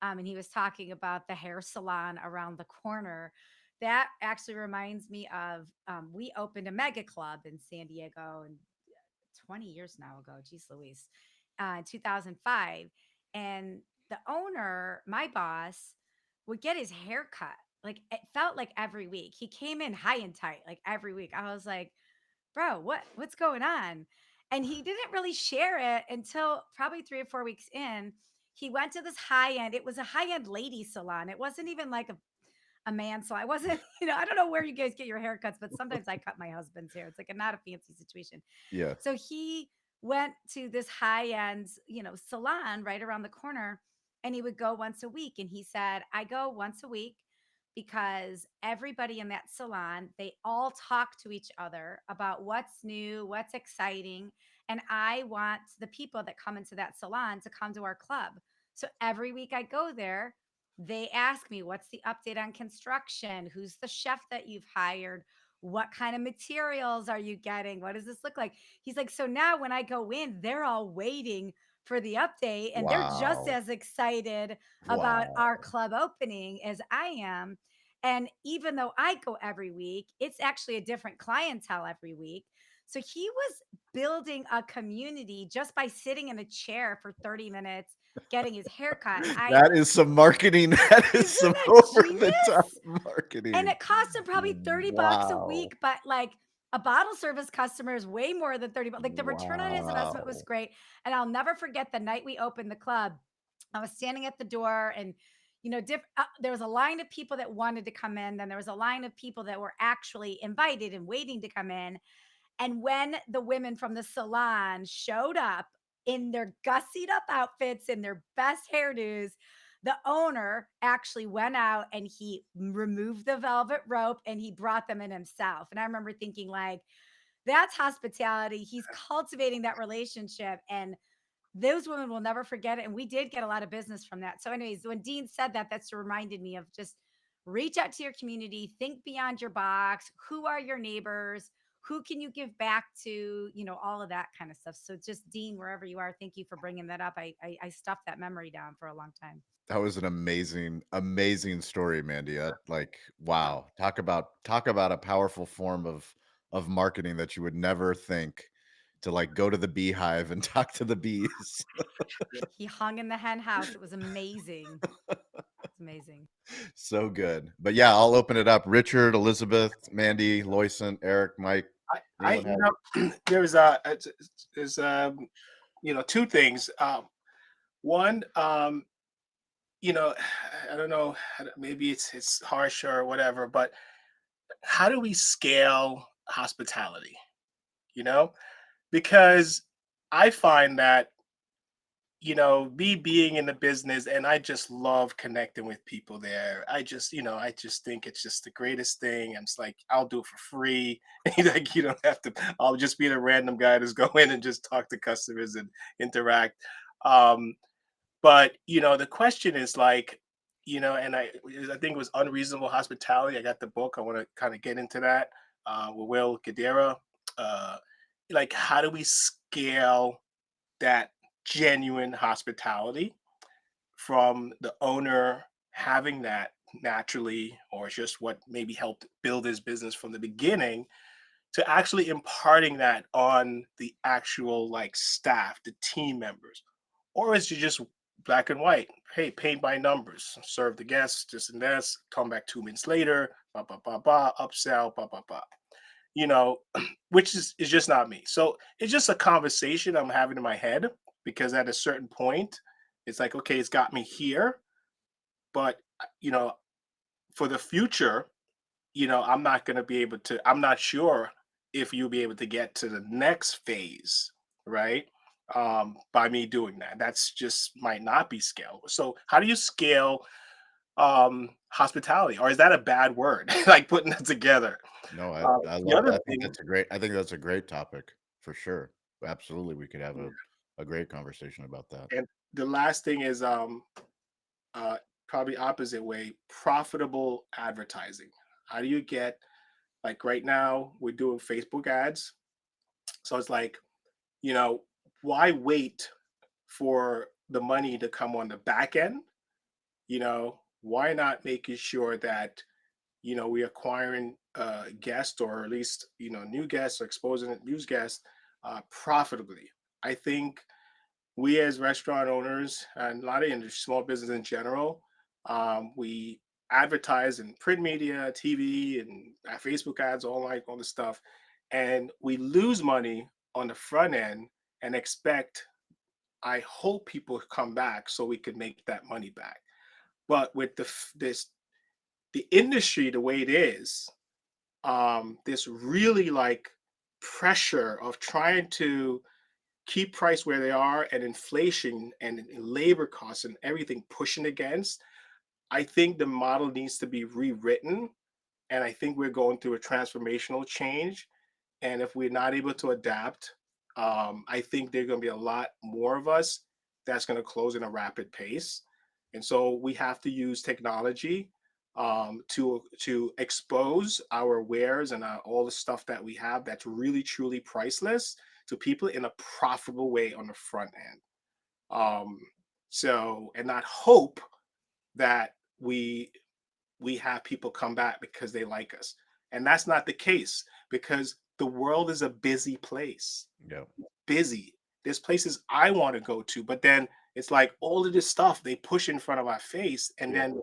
And he was talking about the hair salon around the corner. That actually reminds me of we opened a mega club in San Diego and 20 years now ago. Geez Louise, in 2005. And the owner, my boss, would get his hair cut. Like it felt like every week. He came in high and tight, like every week. I was like, bro, what's going on? And he didn't really share it until probably 3 or 4 weeks in. he went to this high end. It was a high end lady salon. It wasn't even like a man salon. I wasn't, I don't know where you guys get your haircuts, but sometimes I cut my husband's hair. It's like not a fancy situation. Yeah. So he went to this high end, salon right around the corner, and he would go once a week. And he said, I go once a week because everybody in that salon, they all talk to each other about what's new, what's exciting. And I want the people that come into that salon to come to our club. So every week I go there, they ask me, what's the update on construction? Who's the chef that you've hired? What kind of materials are you getting? What does this look like? He's like, so now when I go in, they're all waiting for the update and they're just Wow. as excited about Wow. our club opening as I am. And even though I go every week, it's actually a different clientele every week. So he was building a community just by sitting in a chair for 30 minutes, getting his haircut. And That is some marketing. That is isn't some that over the top genius? marketing. And it cost him probably 30 bucks a Wow. week, but like a bottle service customer is way more than 30 bucks. Like the return on his investment was Wow. great. And I'll never forget the night we opened the club. I was standing at the door and there was a line of people that wanted to come in. Then there was a line of people that were actually invited and waiting to come in. And when the women from the salon showed up in their gussied up outfits and their best hairdos, the owner actually went out and he removed the velvet rope and he brought them in himself. And I remember thinking, like, that's hospitality. He's cultivating that relationship. And those women will never forget it. And we did get a lot of business from that. So, anyways, when Dean said that, that's reminded me of just reach out to your community, think beyond your box. Who are your neighbors? Who can you give back to? All of that kind of stuff. So, just Dean, wherever you are, thank you for bringing that up. I stuffed that memory down for a long time. That was an amazing story, Mandy. Like, wow. Talk about a powerful form of marketing that you would never think to like go to the beehive and talk to the bees. He hung in the hen house. It was amazing. It's amazing. So good. But yeah, I'll open it up. Richard, Elizabeth, Mandy, Loyson, Eric, Mike. Anyone have- There's two things. One, I don't know, maybe it's harsh or whatever, but how do we scale hospitality? Because I find that me being in the business, and I just love connecting with people there. I just think it's just the greatest thing. I'm just like, I'll do it for free. Like, you don't have to. I'll just be the random guy that's go in and just talk to customers and interact. But the question is like, and I think it was Unreasonable Hospitality. I got the book. I want to kind of get into that with Will Guidara. Like, how do we scale that genuine hospitality from the owner having that naturally, or just what maybe helped build his business from the beginning, to actually imparting that on the actual like staff, the team members? Or is it just black and white? Hey, paint by numbers, serve the guests, this and this, come back 2 minutes later, blah, blah, blah, blah, upsell, blah, blah, blah. Which is just not me. So it's just a conversation I'm having in my head, because at a certain point, it's like, okay, it's got me here, but for the future, I'm not going to be able to, I'm not sure if you'll be able to get to the next phase, right? By me doing that. That's just might not be scalable. So how do you scale hospitality? Or is that a bad word? Like putting it together. No, I The love other that. thing, I think that's a great topic for sure. Absolutely. We could have a great conversation about that. and the last thing is probably opposite way, profitable advertising. How do you get, like right now we're doing Facebook ads. So it's like, why wait for the money to come on the back end? Why not making sure that, we're acquiring guests, or at least, new guests, or exposing new guests profitably? I think we as restaurant owners, and a lot of small business in general, we advertise in print media, TV, and Facebook ads, online, all this stuff, and we lose money on the front end and expect I hope people come back so we could make that money back. But with the industry the way it is, this really like pressure of trying to keep price where they are, and inflation and labor costs and everything pushing against. I think the model needs to be rewritten, and I think we're going through a transformational change. And if we're not able to adapt, I think there's going to be a lot more of us that's going to close in a rapid pace. And so we have to use technology to expose our wares and all the stuff that we have that's really truly priceless to people in a profitable way on the front end. Um, so and not hope that we have people come back because they like us. And that's not the case, because the world is a busy place. Yeah. Busy. There's places I want to go to, but then it's like all of this stuff they push in front of our face, and then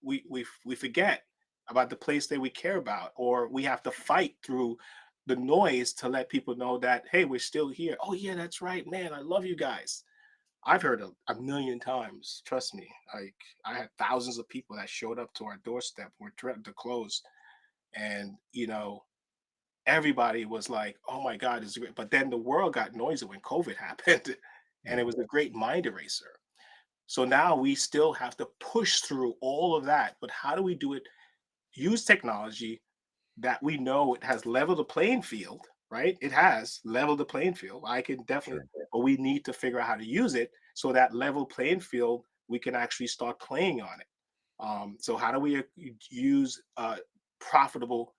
we forget about the place that we care about, or we have to fight through the noise to let people know that, hey, we're still here. Oh yeah, that's right, man. I love you guys. I've heard a million times. Trust me. Like, I had thousands of people that showed up to our doorstep. We're threatened to close, and everybody was like, "Oh my God, this is great." But then the world got noisy when COVID happened, and it was a great mind eraser. So now we still have to push through all of that. But how do we do it? Use technology that we know it has leveled the playing field, right? It has leveled the playing field. I can definitely, but we need to figure out how to use it so that level playing field, we can actually start playing on it. So how do we use profitable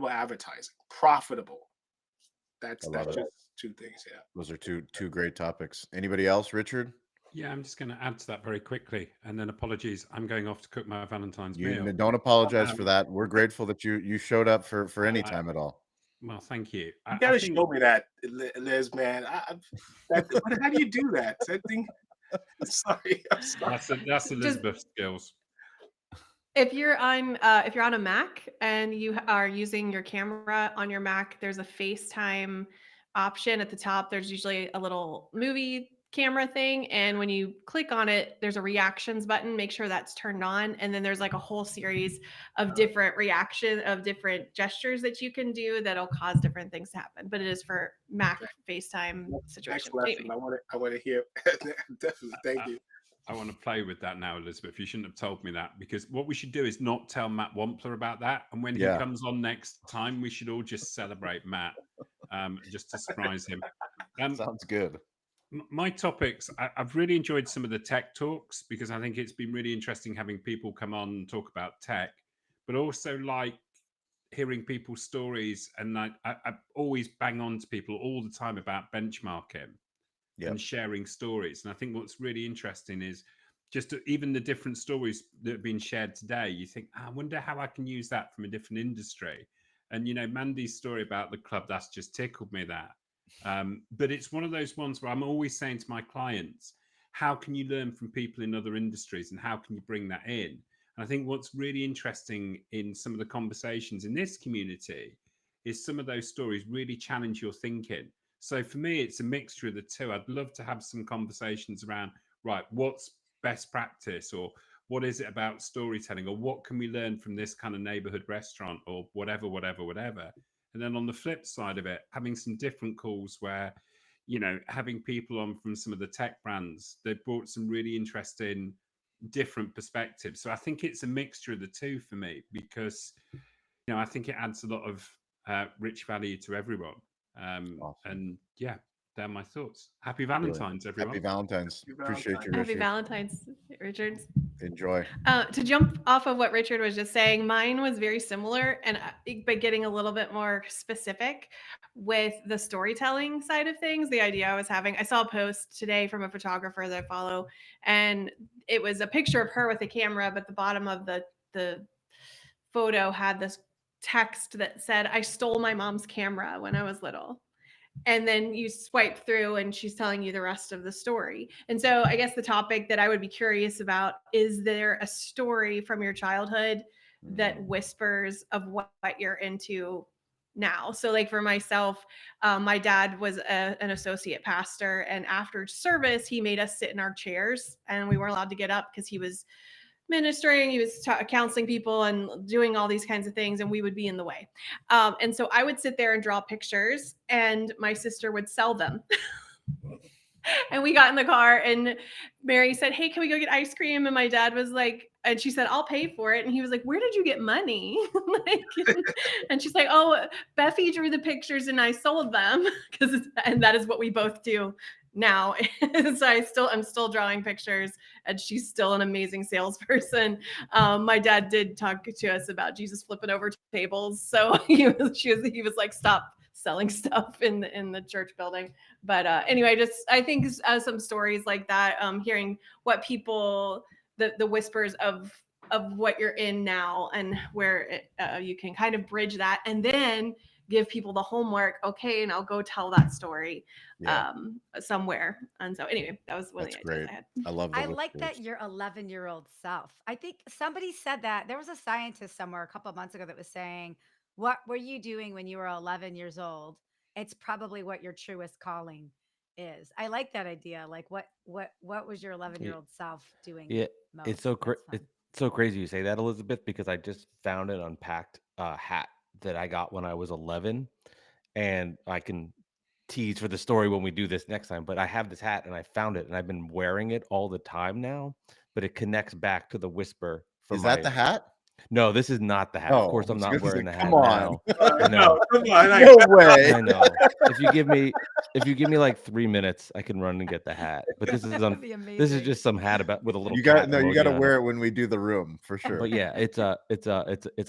advertising? Profitable. That's just two things. Yeah. Those are two great topics. Anybody else, Richard? Yeah, I'm just going to add to that very quickly, and then apologies. I'm going off to cook my Valentine's meal. Don't apologize for that. We're grateful that you showed up for any time at all. Well, thank you. You gotta show me that, Liz, man. How do you do that? That thing. I'm sorry. That's Elizabeth's skills. If you're on a Mac and you are using your camera on your Mac, there's a FaceTime option at the top. There's usually a little movie camera thing, and when you click on it, there's a reactions button. Make sure that's turned on, and then there's like a whole series of different different gestures that you can do that'll cause different things to happen. But it is for Mac FaceTime situation. Anyway. I want to hear. Definitely. Thank you. I want to play with that now, Elizabeth. You shouldn't have told me that, because what we should do is not tell Matt Wampler about that. And when he comes on next time, we should all just celebrate Matt, just to surprise him. Sounds good. My topics, I've really enjoyed some of the tech talks, because I think it's been really interesting having people come on and talk about tech, but also like hearing people's stories. And I always bang on to people all the time about benchmarking. And sharing stories. And I think what's really interesting is just even the different stories that have been shared today. You think, I wonder how I can use that from a different industry. And, Mandy's story about the club, that's just tickled me that. But it's one of those ones where I'm always saying to my clients, how can you learn from people in other industries, and how can you bring that in? And I think what's really interesting in some of the conversations in this community is some of those stories really challenge your thinking. So for me, it's a mixture of the two. I'd love to have some conversations around, right, what's best practice, or what is it about storytelling, or what can we learn from this kind of neighborhood restaurant, or whatever. And then on the flip side of it, having some different calls where, having people on from some of the tech brands, they've brought some really interesting different perspectives. So I think it's a mixture of the two for me, because, I think it adds a lot of rich value to everyone. Awesome. And yeah, they're my thoughts. Happy Valentine's, everyone. Happy Valentine's. Appreciate you, Richard. Happy Valentine's, Richard. Enjoy. To jump off of what Richard was just saying, mine was very similar, and but getting a little bit more specific with the storytelling side of things. The idea I was having, I saw a post today from a photographer that I follow, and it was a picture of her with a camera, but the bottom of the photo had this text that said, "I stole my mom's camera when I was little." And then you swipe through and she's telling you the rest of the story. And so I guess the topic that I would be curious about, is there a story from your childhood that whispers of what you're into now. So like for myself, my dad was an associate pastor, and after service, he made us sit in our chairs, and we weren't allowed to get up because he was ministering, he was counseling people and doing all these kinds of things, and we would be in the way. And so I would sit there and draw pictures, and my sister would sell them. And we got in the car, and Mary said, "Hey, can we go get ice cream?" And my dad was like, and she said, "I'll pay for it." And he was like, "Where did you get money?" Like, and she's like, "Oh, Beffy drew the pictures and I sold them." And that is what we both do now. So I'm still drawing pictures, and she's still an amazing salesperson. My dad did talk to us about Jesus flipping over tables. So he was like, "Stop selling stuff in the church building." But anyway, I think some stories like that, hearing what people, the whispers of what you're in now, and where you can kind of bridge that, and then give people the homework. Okay, and I'll go tell that story somewhere. And so anyway, that was one of the ideas I had. I love. I like that your 11-year-old self. I think somebody said that there was a scientist somewhere a couple of months ago that was saying, "What were you doing when you were 11 years old? It's probably what your truest calling is." I like that idea. Like, what was your 11-year-old self doing? Yeah, most? it's so crazy you say that, Elizabeth, because I just found an unpacked hat that I got when I was 11, and I can tease for the story when we do this next time. But I have this hat, and I found it, and I've been wearing it all the time now. But it connects back to the whisper from Is that the hat? No, this is not the hat. Of course, I'm not wearing the hat now. I No, know. come on. No way. I know. If you give me like 3 minutes, I can run and get the hat. But this is just some hat with a little. You got emoji you got to on wear it when we do the room for sure. But yeah, it's a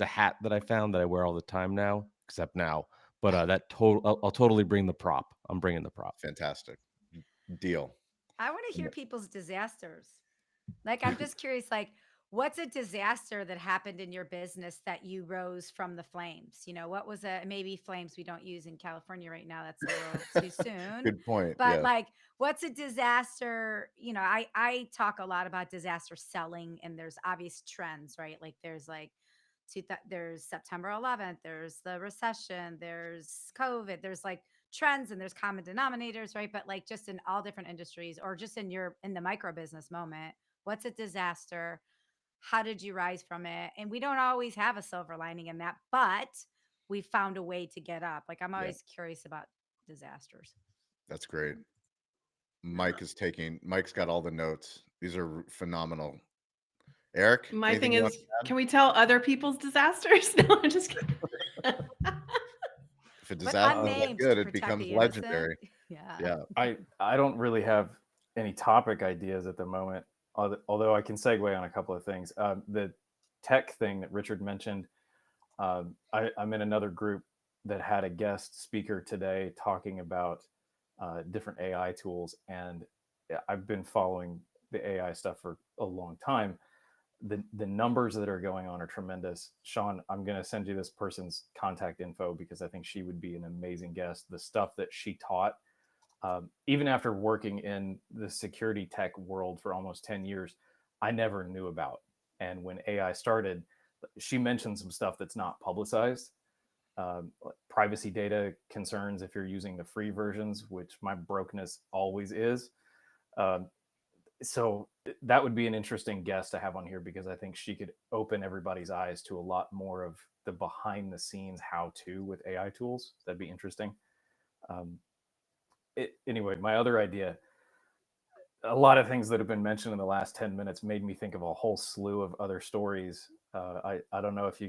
hat that I found that I wear all the time now, except now. But I'll totally bring the prop. I'm bringing the prop. Fantastic deal. I want to hear people's disasters. Like, I'm just curious, like, what's a disaster that happened in your business that you rose from the flames? You know, what was maybe flames we don't use in California right now. That's a little too soon. Good point. But Yeah. like, what's a disaster? You know, I talk a lot about disaster selling, and there's obvious trends, right? Like there's September 11th, there's the recession, there's COVID, there's like trends, and there's common denominators, right? But like, just in all different industries, or just in the micro business moment, what's a disaster? How did you rise from it? And we don't always have a silver lining in that, but we found a way to get up. Like, I'm always curious about disasters. That's great. Mike's got all the notes. These are phenomenal. Eric? My thing is, can we tell other people's disasters? No, I'm just kidding. If a disaster is that good, it becomes legendary. Yeah. I don't really have any topic ideas at the moment, although I can segue on a couple of things. The tech thing that Richard mentioned, I'm in another group that had a guest speaker today talking about different AI tools, and I've been following the AI stuff for a long time. The numbers that are going on are tremendous. Shawn, I'm going to send you this person's contact info because I think she would be an amazing guest. The stuff that she taught, even after working in the security tech world for almost 10 years, I never knew about. And when AI started, she mentioned some stuff that's not publicized. Privacy data concerns if you're using the free versions, which my brokenness always is. So that would be an interesting guest to have on here, because I think she could open everybody's eyes to a lot more of the behind the scenes how-to with AI tools. That'd be interesting. Anyway, my other idea, a lot of things that have been mentioned in the last 10 minutes made me think of a whole slew of other stories. I don't know if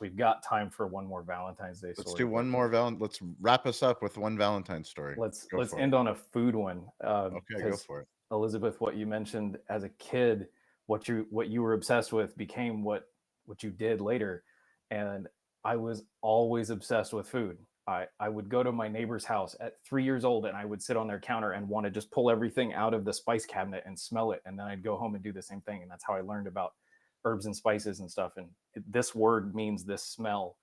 we've got time for one more Valentine's Day story. Let's do one more Let's wrap us up with one Valentine's story. Let's end on a food one. Okay, go for it. Elizabeth, what you mentioned as a kid, what you were obsessed with became what you did later. And I was always obsessed with food. I would go to my neighbor's house at 3 years old, and I would sit on their counter and want to just pull everything out of the spice cabinet and smell it. And then I'd go home and do the same thing. And that's how I learned about herbs and spices and stuff. And this word means this smell.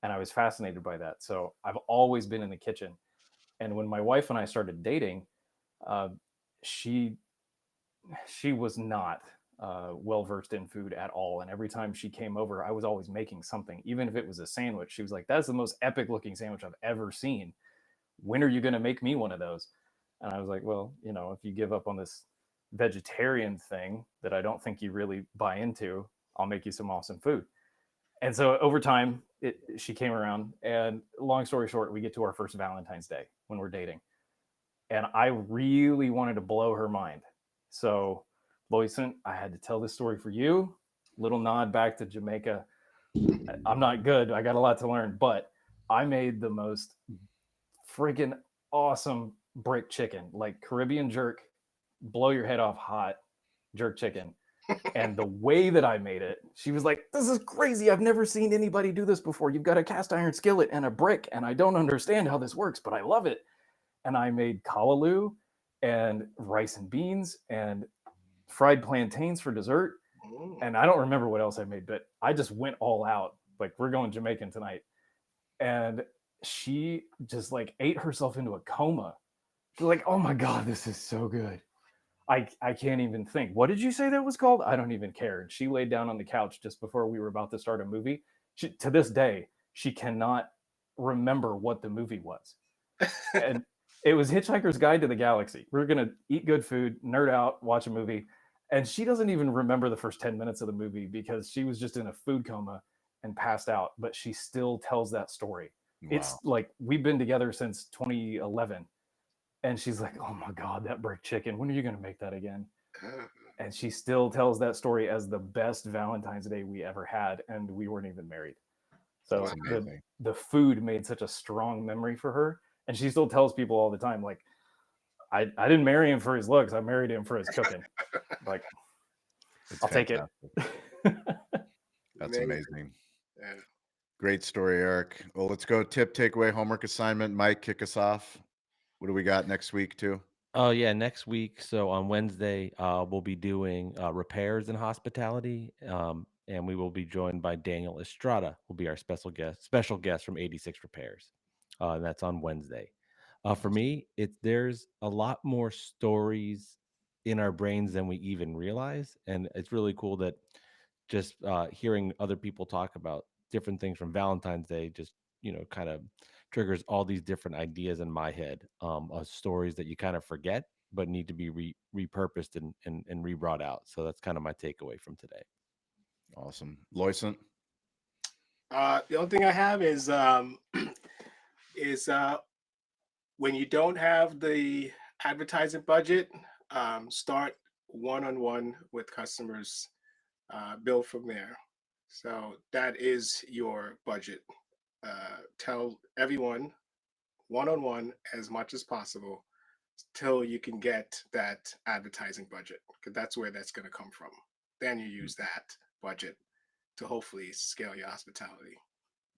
And I was fascinated by that. So I've always been in the kitchen. And when my wife and I started dating, she was not well versed in food at all. And every time she came over, I was always making something, even if it was a sandwich. She was like, "That's the most epic looking sandwich I've ever seen. When are you going to make me one of those?" And I was like, "Well, if you give up on this vegetarian thing that I don't think you really buy into, I'll make you some awesome food." And so over time, she came around. And long story short, we get to our first Valentine's Day when we're dating. And I really wanted to blow her mind. So, Loyson, I had to tell this story for you. Little nod back to Jamaica. I'm not good. I got a lot to learn, but I made the most freaking awesome brick chicken, like Caribbean jerk, blow your head off hot jerk chicken. And the way that I made it, she was like, "This is crazy. I've never seen anybody do this before. You've got a cast iron skillet and a brick, and I don't understand how this works, but I love it." And I made kalaloo and rice and beans and fried plantains for dessert. And I don't remember what else I made, but I just went all out. Like, we're going Jamaican tonight. And she just like ate herself into a coma. She's like, "Oh my God, this is so good. I can't even think. What did you say that was called? I don't even care." And she laid down on the couch just before we were about to start a movie. To this day, she cannot remember what the movie was. And it was Hitchhiker's Guide to the Galaxy. We're going to eat good food, nerd out, watch a movie. And she doesn't even remember the first 10 minutes of the movie because she was just in a food coma and passed out. But she still tells that story. Wow. It's like, we've been together since 2011. And she's like, "Oh my God, that brick chicken. When are you going to make that again?" And she still tells that story as the best Valentine's Day we ever had. And we weren't even married. So the food made such a strong memory for her. And she still tells people all the time, like, I didn't marry him for his looks. I married him for his cooking. Like, I'll take it. That's amazing. Yeah. Great story, Eric. Well, let's go tip, takeaway, homework assignment. Mike, kick us off. What do we got next week, too? Oh, yeah, next week. So on Wednesday, we'll be doing repairs and hospitality, and we will be joined by Daniel Estrada, will be our special guest from 86 Repairs. And that's on Wednesday. For me, there's a lot more stories in our brains than we even realize, and it's really cool that just hearing other people talk about different things from Valentine's Day just kind of triggers all these different ideas in my head of stories that you kind of forget but need to be repurposed and re-brought out. So that's kind of my takeaway from today. Awesome. Loyson? The only thing I have is when you don't have the advertising budget, start one-on-one with customers, build from there. So that is your budget. Tell everyone one-on-one as much as possible till you can get that advertising budget, because that's where that's going to come from. Then you use that budget to hopefully scale your hospitality.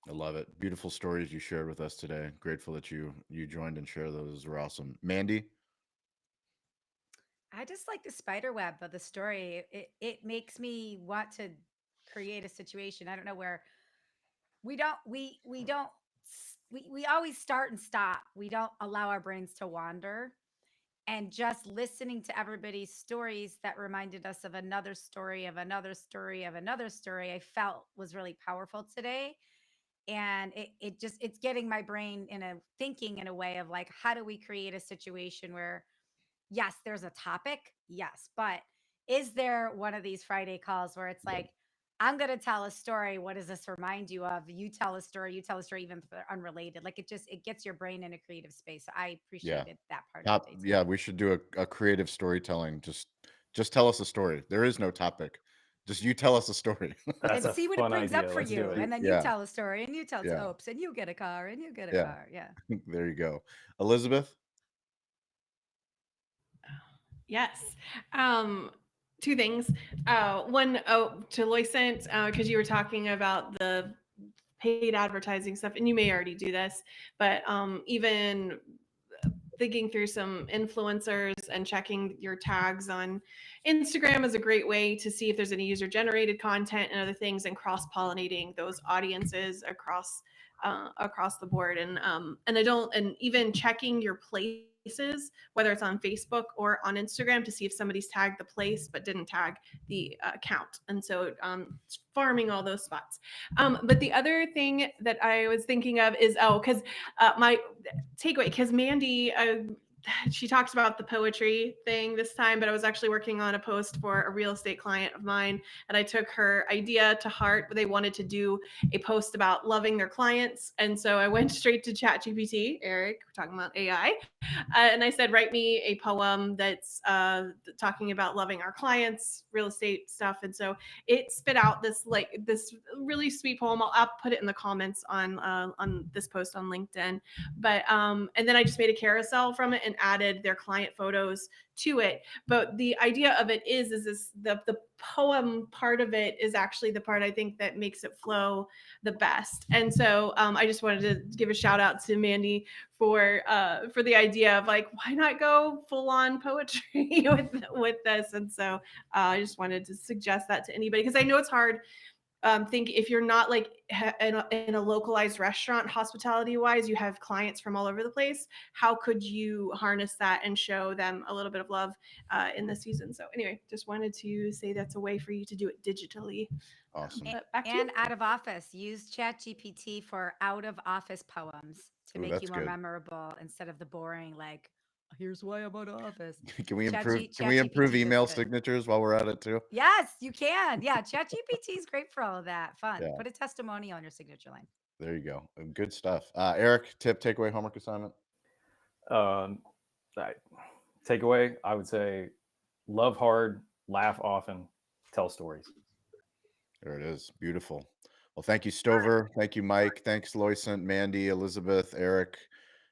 I love it. Beautiful stories you shared with us today. Grateful that you joined and shared those. Those were awesome. Mandy? I just like the spider web of the story. It makes me want to create a situation. I don't know where we always start and stop. We don't allow our brains to wander. And just listening to everybody's stories that reminded us of another story of another story of another story, I felt was really powerful today. And it's getting my brain in a thinking in a way of like, how do we create a situation where, yes, there's a topic, yes, but is there one of these Friday calls where it's like, I'm going to tell a story. What does this remind you of? You tell a story, even if they're unrelated. Like, it gets your brain in a creative space. So I appreciated that part of it. Yeah, we should do a creative storytelling. Just tell us a story. There is no topic. Just you tell us a story. And see what it brings up for you. And then you tell a story and you tell hopes and you get a car and you get a car. Yeah. There you go. Elizabeth? Yes. Two things. One, to Loycent, because you were talking about the paid advertising stuff, and you may already do this, but even thinking through some influencers and checking your tags on Instagram is a great way to see if there's any user generated content and other things, and cross-pollinating those audiences across the board. And even checking your placement places, whether it's on Facebook or on Instagram, to see if somebody's tagged the place but didn't tag the account. And so it's farming all those spots. But the other thing that I was thinking of is, because my takeaway, because Mandy, she talked about the poetry thing this time, but I was actually working on a post for a real estate client of mine, and I took her idea to heart. They wanted to do a post about loving their clients, and so I went straight to ChatGPT. Eric, we're talking about AI, and I said, write me a poem that's talking about loving our clients, real estate stuff. And so it spit out this really sweet poem. I'll put it in the comments on this post on LinkedIn. But and then I just made a carousel from it and added their client photos to it. But the idea of it is this the poem part of it is actually the part I think that makes it flow the best. And so I just wanted to give a shout out to Mandy for the idea of like, why not go full on poetry with this? And so I just wanted to suggest that to anybody, because I know it's hard. Think if you're not like in a localized restaurant, hospitality wise, you have clients from all over the place. How could you harness that and show them a little bit of love in the season? So anyway, just wanted to say that's a way for you to do it digitally. Awesome. And out of office, use ChatGPT for out of office poems to make you more memorable instead of the boring, like, here's why I'm out of office. Can we improve email signatures while we're at it too? Yes, you can. Yeah, ChatGPT is great for all of that. Fun. Yeah. Put a testimonial on your signature line. There you go. Good stuff. Eric, tip, takeaway, homework assignment. Takeaway, I would say, love hard, laugh often, tell stories. There it is. Beautiful. Well, thank you, Stover. Thank you, Mike. Thanks, Loisant, Mandy, Elizabeth, Eric,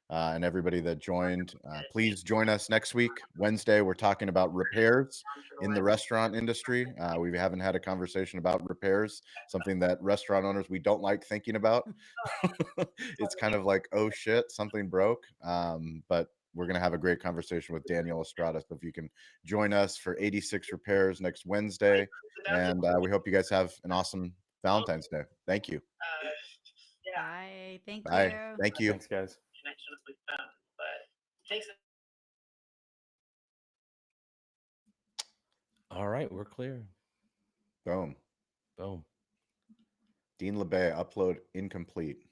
and everybody that joined. Please join us next week, Wednesday. We're talking about repairs in the restaurant industry. We haven't had a conversation about repairs, something that restaurant owners, we don't like thinking about. It's kind of like, oh shit, something broke. But we're going to have a great conversation with Daniel Estrada. So if you can join us for 86 repairs next Wednesday. And we hope you guys have an awesome Valentine's Day. Thank you. Bye. Thank Bye. you. Thank you. Thanks, guys. All right, we're clear. Boom. Boom. Dean LeBay, upload incomplete.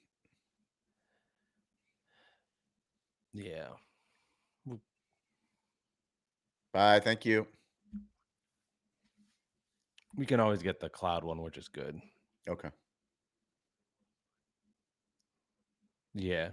Yeah. Bye. Thank you. We can always get the cloud one, which is good. Okay. Yeah.